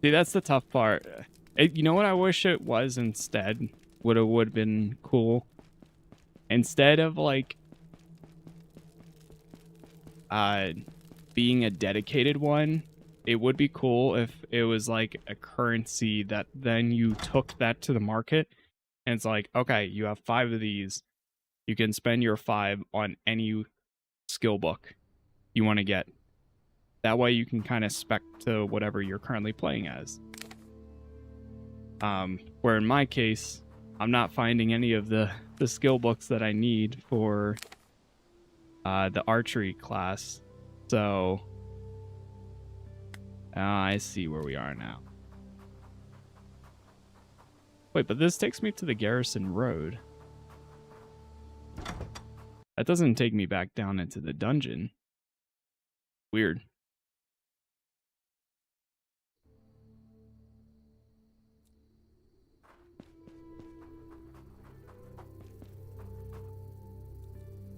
S9: See, that's the tough part. You know what I wish it was instead? Would have been cool. Instead of like being a dedicated one, it would be cool if it was like a currency that then you took that to the market and it's like, okay, you have 5 of these. You can spend your 5 on any skill book you want to get. That way you can kind of spec to whatever you're currently playing as. Where in my case, I'm not finding any of the skill books that I need for the archery class. So I see where we are now. Wait, but this takes me to the Garrison Road. That doesn't take me back down into the dungeon. Weird.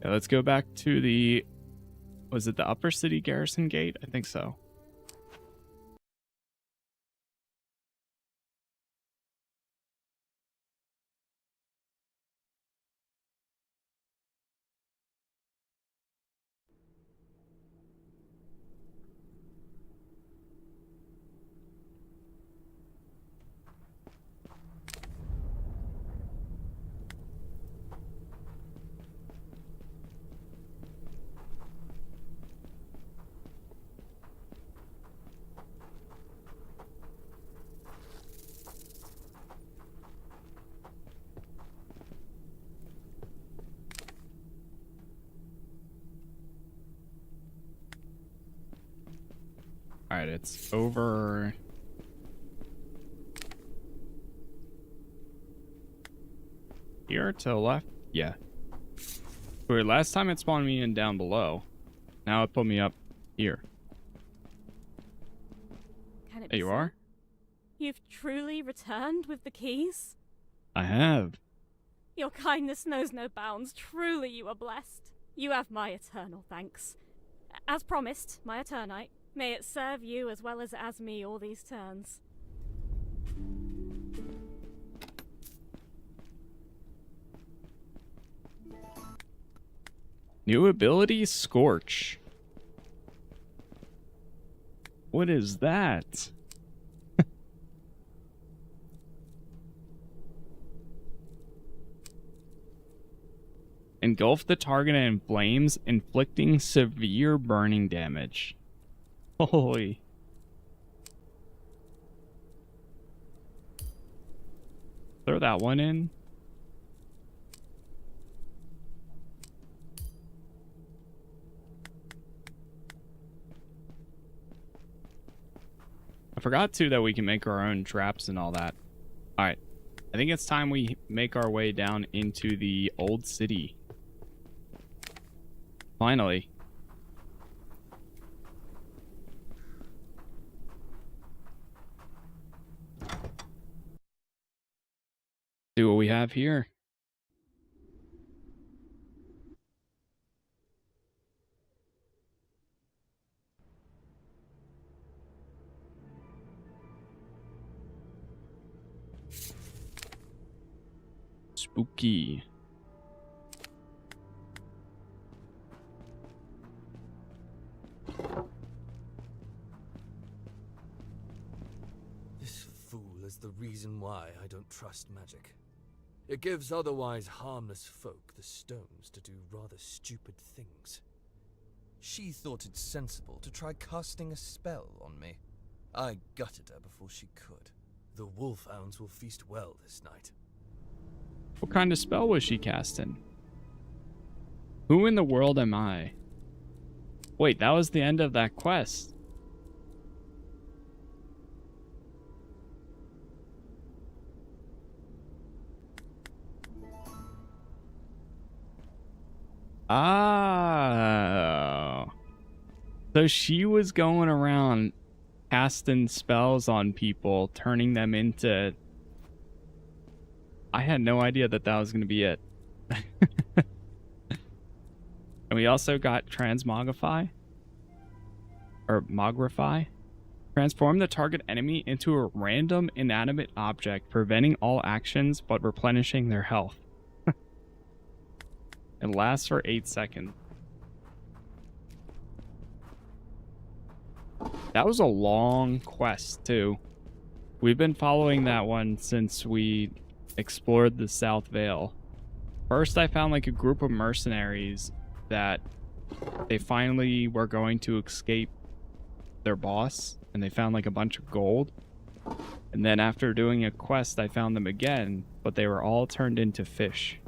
S9: Yeah, let's go back to the... Was it the Upper City Garrison Gate? I think so. Alright, it's over... Here to the left? Yeah. Weird, last time it spawned me in down below. Now it put me up here.
S10: Can it
S9: There
S10: be
S9: you
S10: so?
S9: are.
S10: You've truly returned with the keys?
S9: I have.
S10: Your kindness knows no bounds. Truly you are blessed. You have my eternal thanks. As promised, my Eternite, may it serve you as well as me all these turns.
S1: New ability, Scorch. What is that? Engulf the target in flames, inflicting severe burning damage. Holy. Throw that one in. I forgot too that we can make our own traps and all that. Alright. I think it's time we make our way down into the old city. Finally. See what we have here. Spooky.
S2: This fool is the reason why I don't trust magic. It gives otherwise harmless folk the stones to do rather stupid things. She thought it sensible to try casting a spell on me. I gutted her before she could. The wolfhounds will feast well this night.
S1: What kind of spell was she casting? Who in the world am I? Wait, that was the end of that quest. Oh. So she was going around casting spells on people, turning them into... I had no idea that that was going to be it. And we also got Transmogrify. Or Mogrify. Transform the target enemy into a random inanimate object, preventing all actions but replenishing their health. It lasts for 8 seconds. That was a long quest, too. We've been following that one since we explored the South Vale. First, I found like a group of mercenaries that they finally were going to escape their boss, and they found like a bunch of gold. And then after doing a quest, I found them again, but they were all turned into fish.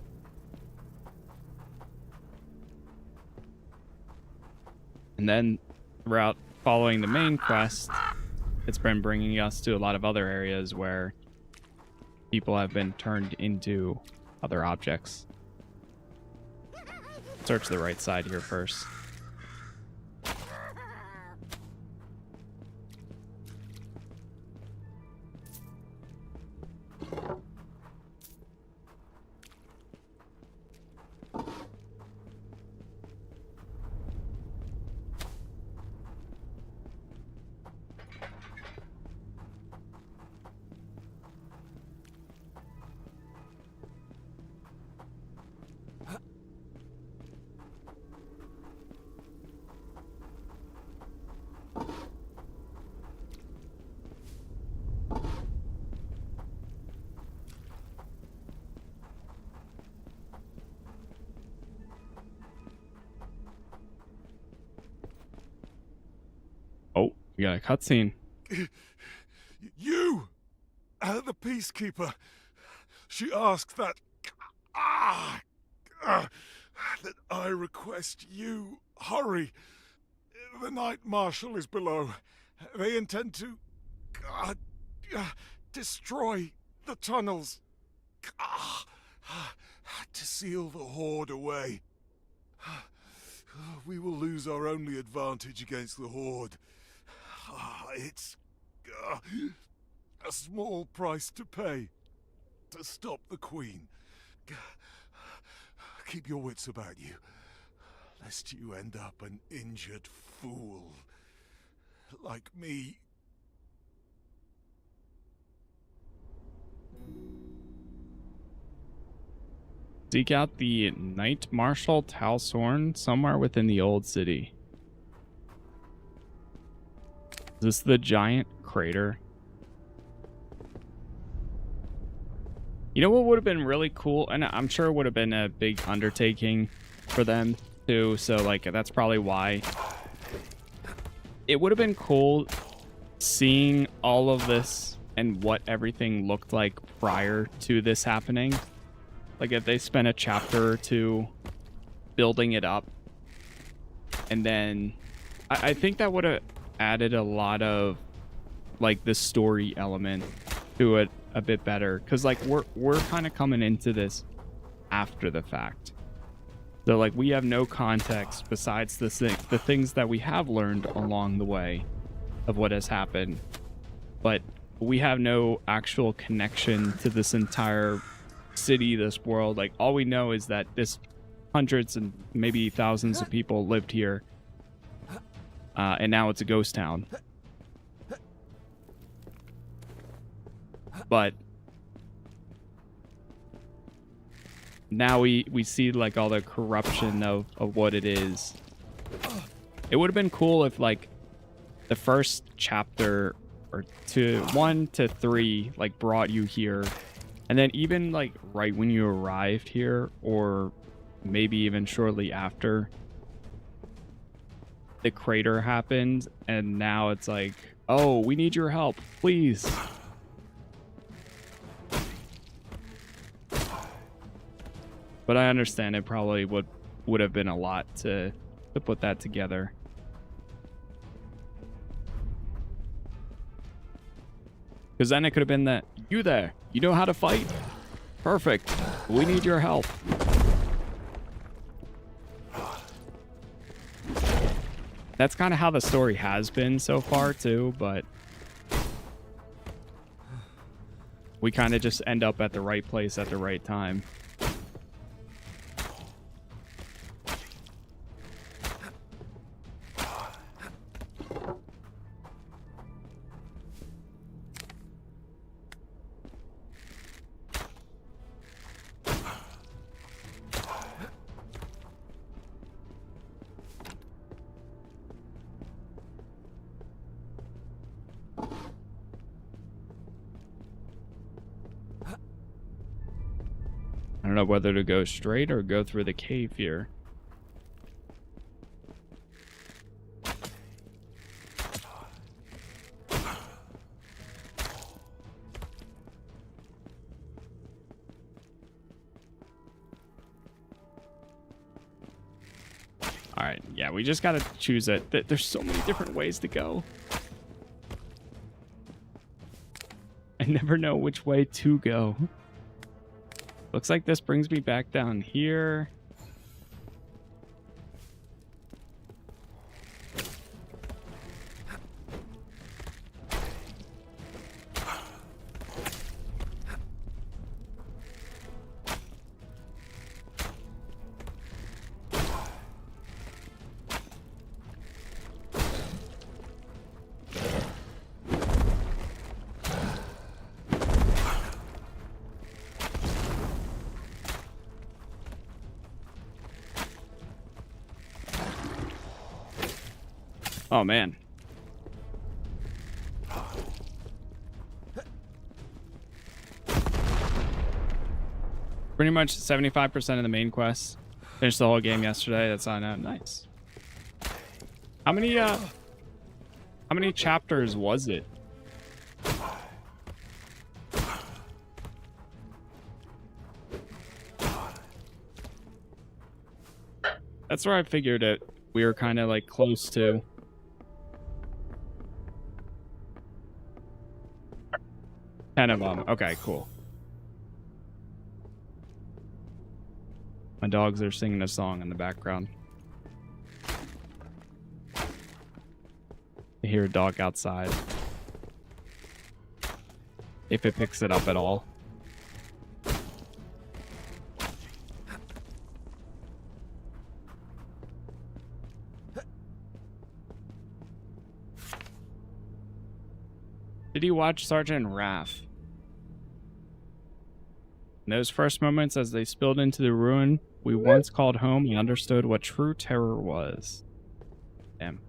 S1: And then throughout following the main quest, it's been bringing us to a lot of other areas where people have been turned into other objects. Search the right side here first. Oh, we got a cutscene.
S11: You! The Peacekeeper. She asks that... that I request you hurry. The Knight Marshal is below. They intend to... destroy the tunnels. To seal the Horde away. We will lose our only advantage against the Horde. It's a small price to pay to stop the Queen. keep your wits about you, lest you end up an injured fool like me.
S1: Seek out the Knight Marshal Talshorn somewhere within the old city. Is this the giant crater? You know what would have been really cool? And I'm sure it would have been a big undertaking for them too. So like, that's probably why. It would have been cool seeing all of this and what everything looked like prior to this happening. Like if they spent a chapter or two building it up, and then I think that would have added a lot of like the story element to it a bit better, because like we're kind of coming into this after the fact, so like we have no context besides the things that we have learned along the way of what has happened, but we have no actual connection to this entire city, this world. Like all we know is that this hundreds and maybe thousands of people lived here, and now it's a ghost town. But now we see like all the corruption of what it is. It would have been cool if like the first chapter or 1 to 3 like brought you here, and then even like right when you arrived here, or maybe even shortly after, the crater happened, and now it's like, oh, we need your help, please. But I understand it probably would have been a lot to put that together. Because then it could have been that, you there, you know how to fight? Perfect. We need your help. That's kind of how the story has been so far too, but we kind of just end up at the right place at the right time. I don't know whether to go straight or go through the cave here. All right, yeah, we just gotta choose it. There's so many different ways to go. I never know which way to go. Looks like this brings me back down here. Oh, man. Pretty much 75% of the main quests. Finished the whole game yesterday. That's on out. Nice. How many chapters was it? That's where I figured it. We were kind of like close to. Of them. Okay, cool. My dogs are singing a song in the background. I hear a dog outside. If it picks it up at all.
S9: Did you watch Sergeant Raff? In those first moments as they spilled into the ruin we once called home, I understood what true terror was. Damn.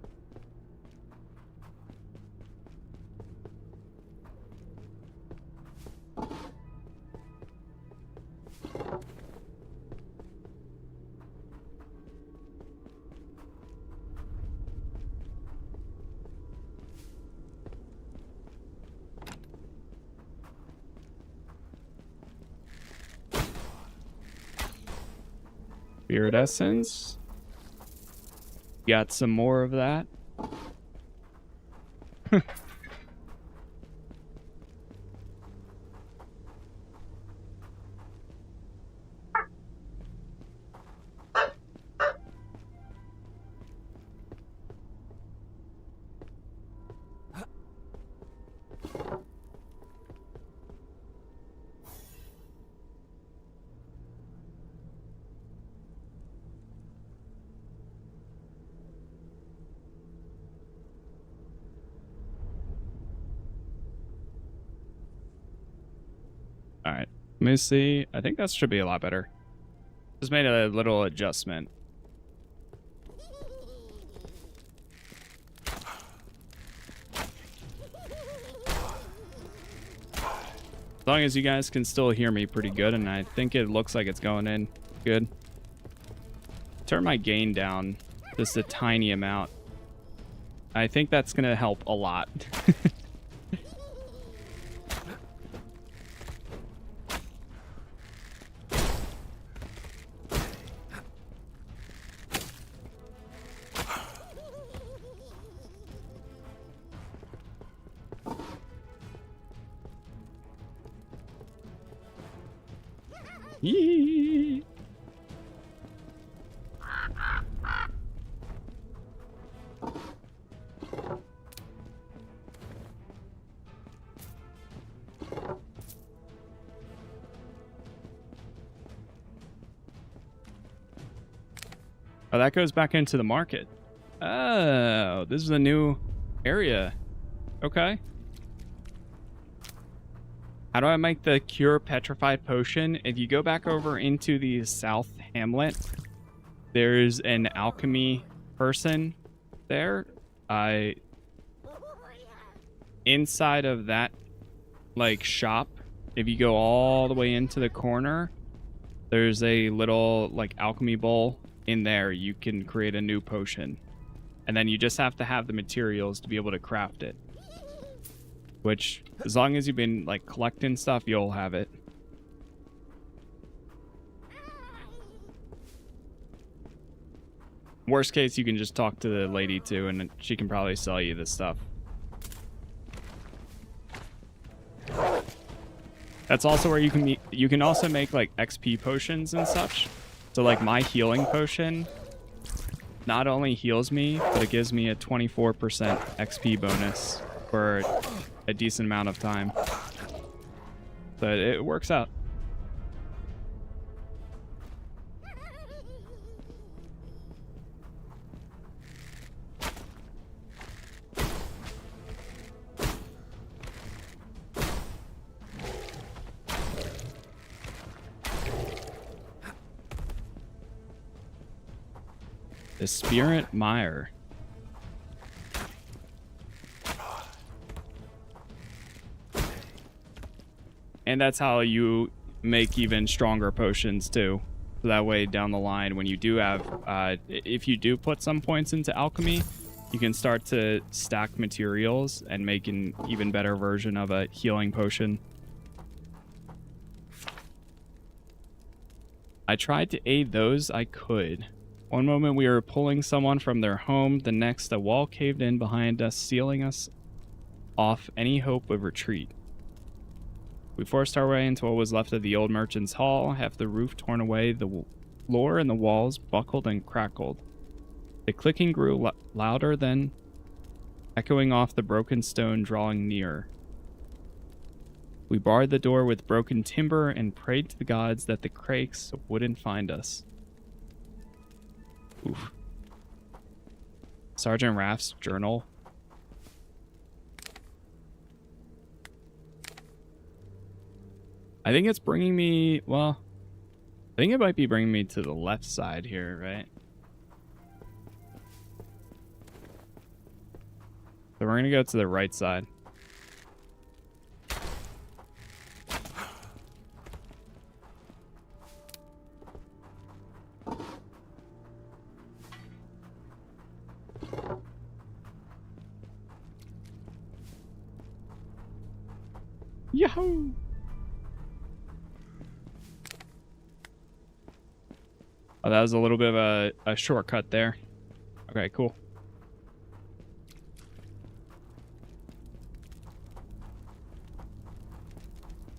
S9: Spirit essence. Got some more of that. All right, let me see. I think that should be a lot better. Just made a little adjustment. As long as you guys can still hear me pretty good, and I think it looks like it's going in good. Turn my gain down just a tiny amount. I think that's gonna help a lot. Yee. Oh, that goes back into the market. Oh, this is a new area. Okay. How do I make the cure petrified potion? If you go back over into the South Hamlet, there's an alchemy person there. Inside of that like shop, if you go all the way into the corner, there's a little like alchemy bowl in there. You can create a new potion, and then you just have to have the materials to be able to craft it. Which, as long as you've been like collecting stuff, you'll have it. Worst case, you can just talk to the lady too, and she can probably sell you this stuff. That's also where you can also make like XP potions and such. So like my healing potion not only heals me, but it gives me a 24% XP bonus for a decent amount of time. So it works out. The Spirit Mire. And that's how you make even stronger potions too. So that way down the line, when you do have, if you do put some points into alchemy, you can start to stack materials and make an even better version of a healing potion. I tried to aid those I could. One moment we were pulling someone from their home, the next a wall caved in behind us, sealing us off any hope of retreat. We forced our way into what was left of the old merchant's hall, half the roof torn away, the floor and the walls buckled and crackled. The clicking grew louder then, echoing off the broken stone drawing near. We barred the door with broken timber and prayed to the gods that the crakes wouldn't find us. Oof. Sergeant Raff's journal. I think it's bringing me, well, I think it might be bringing me to the left side here, right? So we're going to go to the right side. Yahoo! Oh, that was a little bit of a shortcut there. Okay, cool.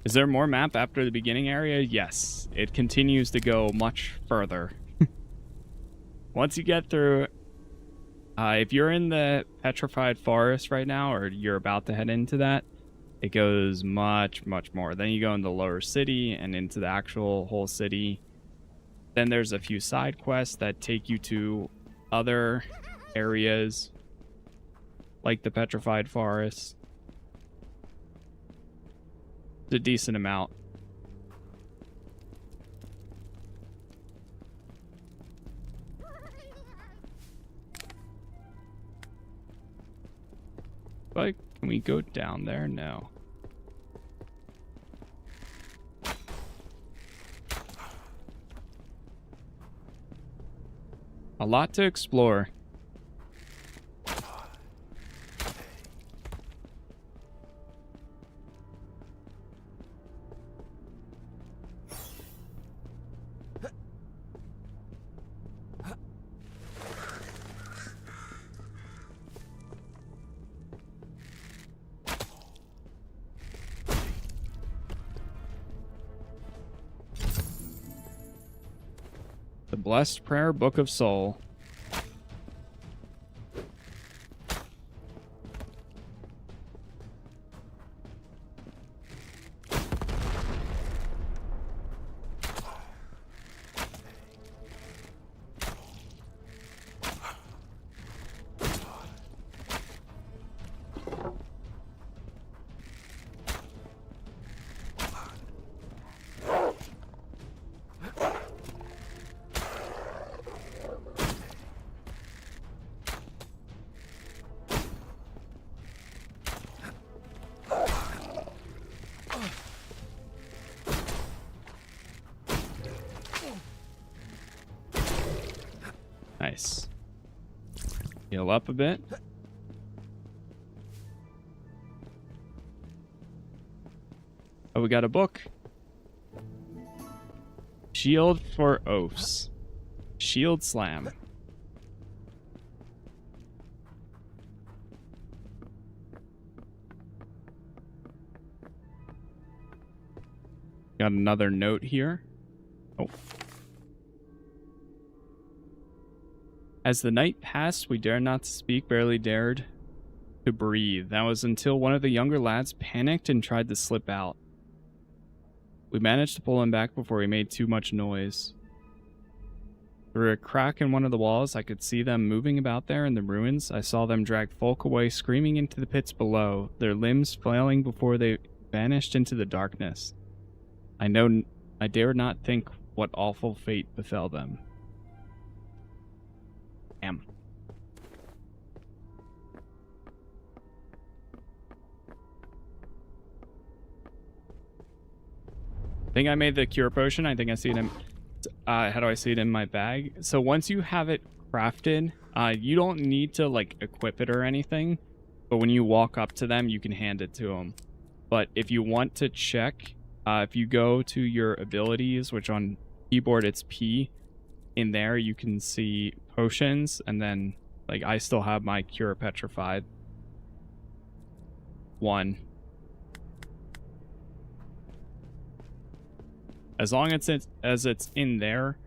S9: Is there more map after the beginning area? Yes. It continues to go much further. Once you get through... if you're in the Petrified Forest right now, or you're about to head into that, it goes much, much more. Then you go into Lower City and into the actual whole city. Then there's a few side quests that take you to other areas, like the Petrified Forest. It's a decent amount. But can we go down there? No. A lot to explore. The Blessed Prayer Book of Soul. Nice. Heal up a bit. Oh, we got a book. Shield for Oaths. Shield Slam. Got another note here. Oh. As the night passed, we dared not to speak, barely dared to breathe. That was until one of the younger lads panicked and tried to slip out. We managed to pull him back before he made too much noise. Through a crack in one of the walls, I could see them moving about there in the ruins. I saw them drag folk away, screaming into the pits below, their limbs flailing before they vanished into the darkness. I dared not think what awful fate befell them. Damn. I think I made the cure potion. I think I see it in... how do I see it in my bag? So once you have it crafted, you don't need to, like, equip it or anything. But when you walk up to them, you can hand it to them. But if you want to check, if you go to your abilities, which on keyboard it's P, in there you can see potions, and then, like, I still have my Cure Petrified 1. As long as it's in there,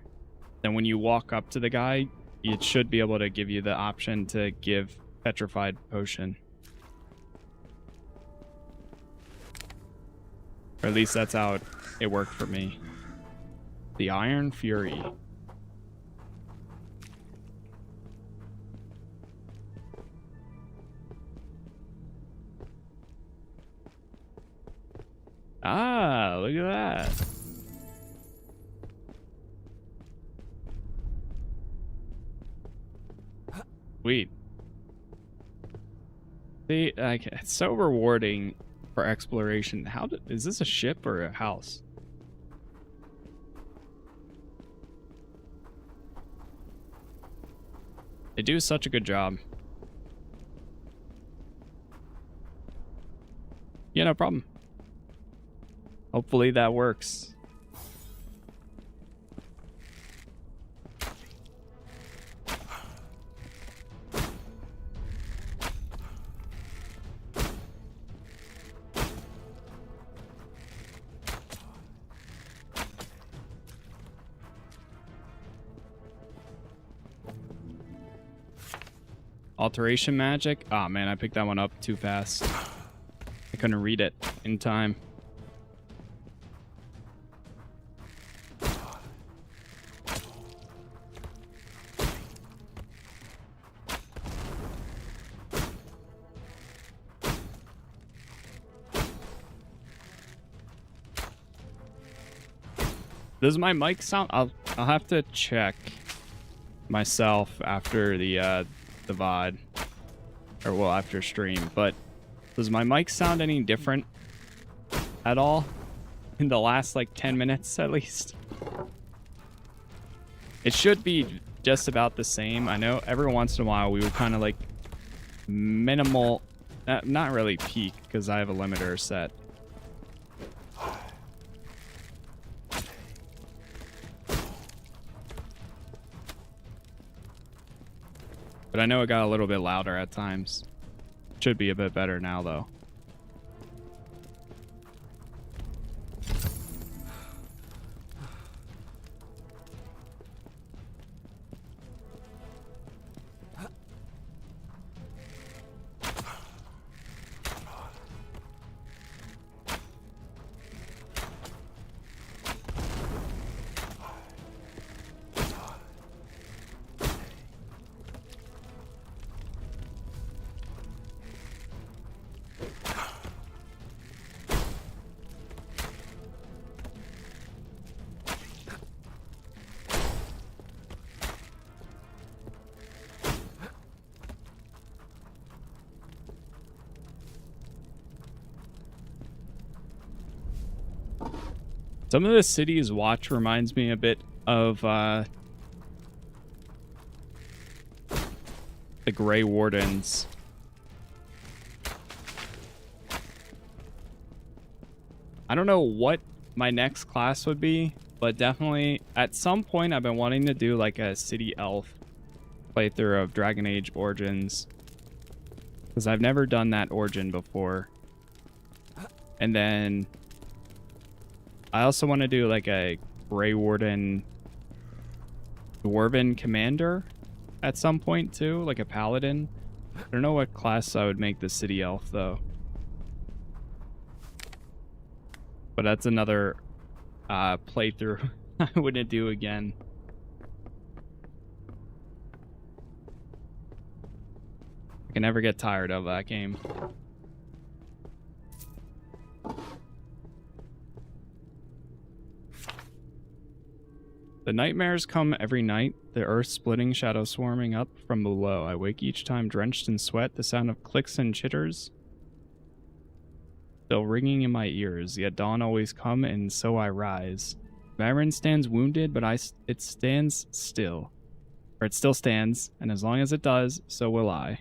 S9: then when you walk up to the guy, it should be able to give you the option to give Petrified Potion. Or at least that's how it worked for me. The Iron Fury. Ah, look at that. Sweet. See, like, it's so rewarding for exploration. Is this a ship or a house? They do such a good job. Yeah, no problem. Hopefully that works. Alteration magic? Oh man, I picked that one up too fast. I couldn't read it in time. Does my mic sound? I'll have to check myself after the VOD, or well, after stream. But does my mic sound any different at all in the last like 10 minutes at least? It should be just about the same. I know every once in a while we would kind of like minimal, not really peak because I have a limiter set. But I know it got a little bit louder at times. Should be a bit better now, though. Some of the city's watch reminds me a bit of the Grey Wardens. I don't know what my next class would be, but definitely at some point I've been wanting to do like a city elf playthrough of Dragon Age Origins, because I've never done that origin before. And then I also want to do like a Grey Warden Dwarven Commander at some point too, like a Paladin. I don't know what class I would make the City Elf though. But that's another playthrough I wouldn't do again. I can never get tired of that game. The nightmares come every night, the earth splitting, shadow swarming up from below. I wake each time drenched in sweat, the sound of clicks and chitters still ringing in my ears, yet dawn always come, and so I rise. Vahrin stands wounded, but it stands still. Or it still stands, and as long as it does, so will I.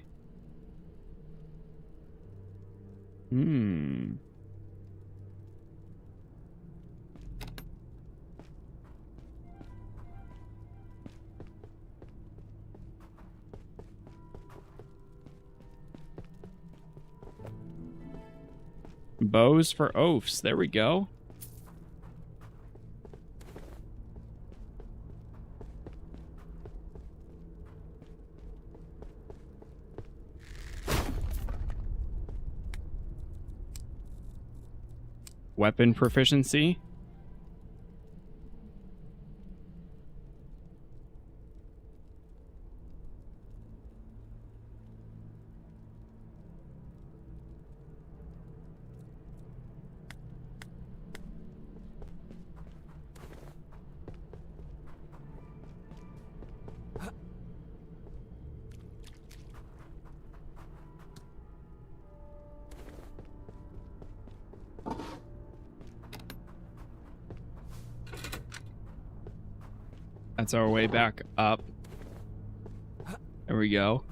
S9: Bows for oafs. There we go. Weapon proficiency. That's our way back up. There we go.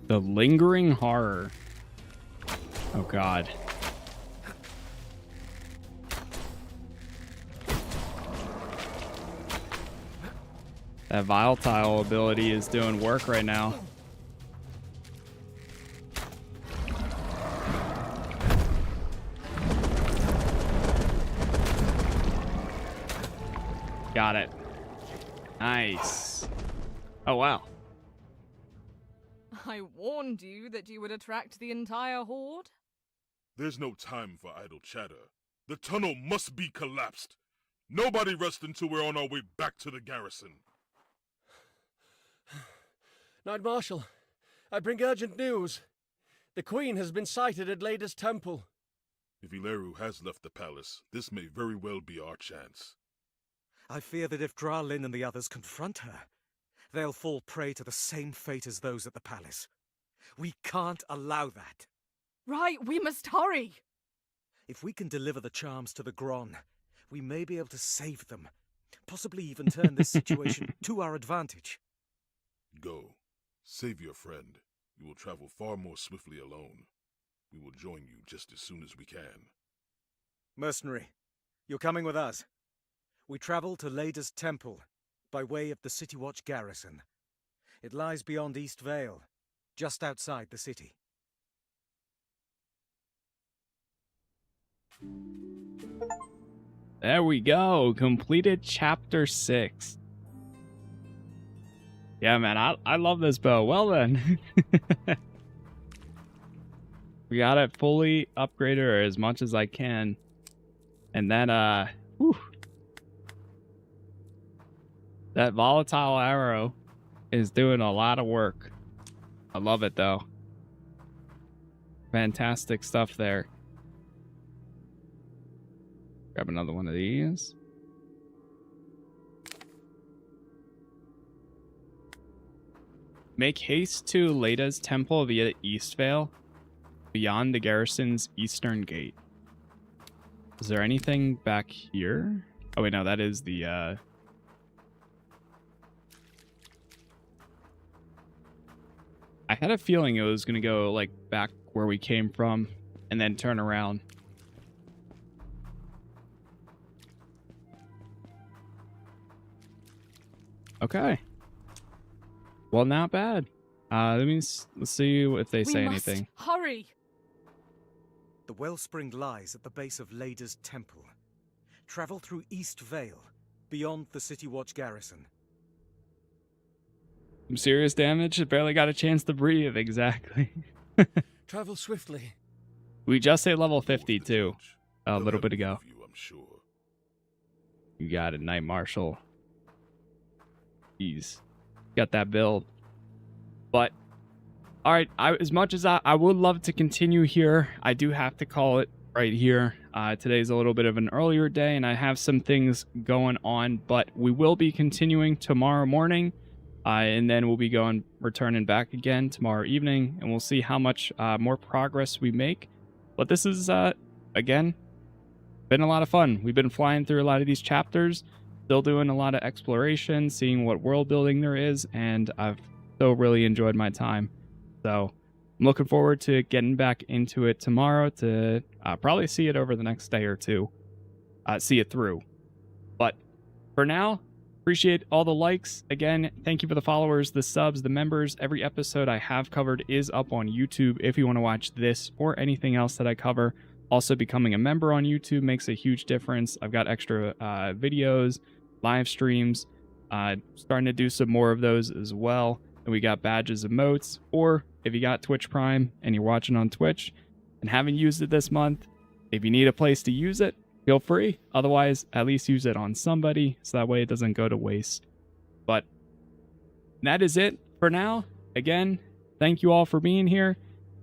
S9: The lingering horror. Oh god. That volatile ability is doing work right now. Got it. Nice. Oh wow.
S4: I warned you that you would attract the entire horde.
S11: There's no time for idle chatter. The tunnel must be collapsed. Nobody rest until we're on our way back to the garrison.
S12: Knight Marshal, I bring urgent news. The Queen has been sighted at Leda's temple.
S11: If Ileru has left the palace, this may very well be our chance.
S8: I fear that if Dralin and the others confront her, they'll fall prey to the same fate as those at the palace. We can't allow that.
S4: Right, we must hurry.
S8: If we can deliver the charms to the Gron, we may be able to save them. Possibly even turn this situation to our advantage.
S11: Go. Save your friend. You will travel far more swiftly alone. We will join you just as soon as we can.
S8: Mercenary, you're coming with us. We travel to Leda's temple by way of the City Watch garrison. It lies beyond East Vale, just outside the city.
S9: There we go. Completed chapter 6. Yeah, man, I love this bow. Well then. We got it fully upgraded, or as much as I can. And then, whew. That volatile arrow is doing a lot of work. I love it, though. Fantastic stuff there. Grab another one of these. Make haste to Leda's temple via Eastvale, beyond the garrison's eastern gate. Is there anything back here? Oh wait, no, that is the I had a feeling it was gonna go like back where we came from and then turn around. Okay. Well, not bad. Let's see if they say anything.
S4: Hurry!
S8: The wellspring lies at the base of Leda's temple. Travel through East Vale, beyond the City Watch garrison.
S9: Some serious damage. Barely got a chance to breathe. Exactly.
S12: Travel swiftly.
S9: We just hit level 50 too. A little bit ago.
S11: I'm sure.
S9: You got it, Knight Marshal. Jeez. Got that build. But, alright, as much as I would love to continue here, I do have to call it right here. Today's a little bit of an earlier day, and I have some things going on, but we will be continuing tomorrow morning, and then we'll be returning back again tomorrow evening, and we'll see how much more progress we make. But this is, again, been a lot of fun. We've been flying through a lot of these chapters, still doing a lot of exploration, seeing what world building there is, and I've still really enjoyed my time. So I'm looking forward to getting back into it tomorrow to probably see it over the next day or two. See it through. But for now, appreciate all the likes. Again, thank you for the followers, the subs, the members. Every episode I have covered is up on YouTube if you want to watch this or anything else that I cover. Also, becoming a member on YouTube makes a huge difference. I've got extra videos, live streams, starting to do some more of those as well. And we got badges, emotes, or if you got Twitch Prime and you're watching on Twitch and haven't used it this month, if you need a place to use it, feel free. Otherwise, at least use it on somebody so that way it doesn't go to waste. But that is it for now. Again, thank you all for being here.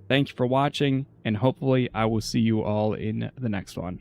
S9: Thank you for watching, and hopefully I will see you all in the next one.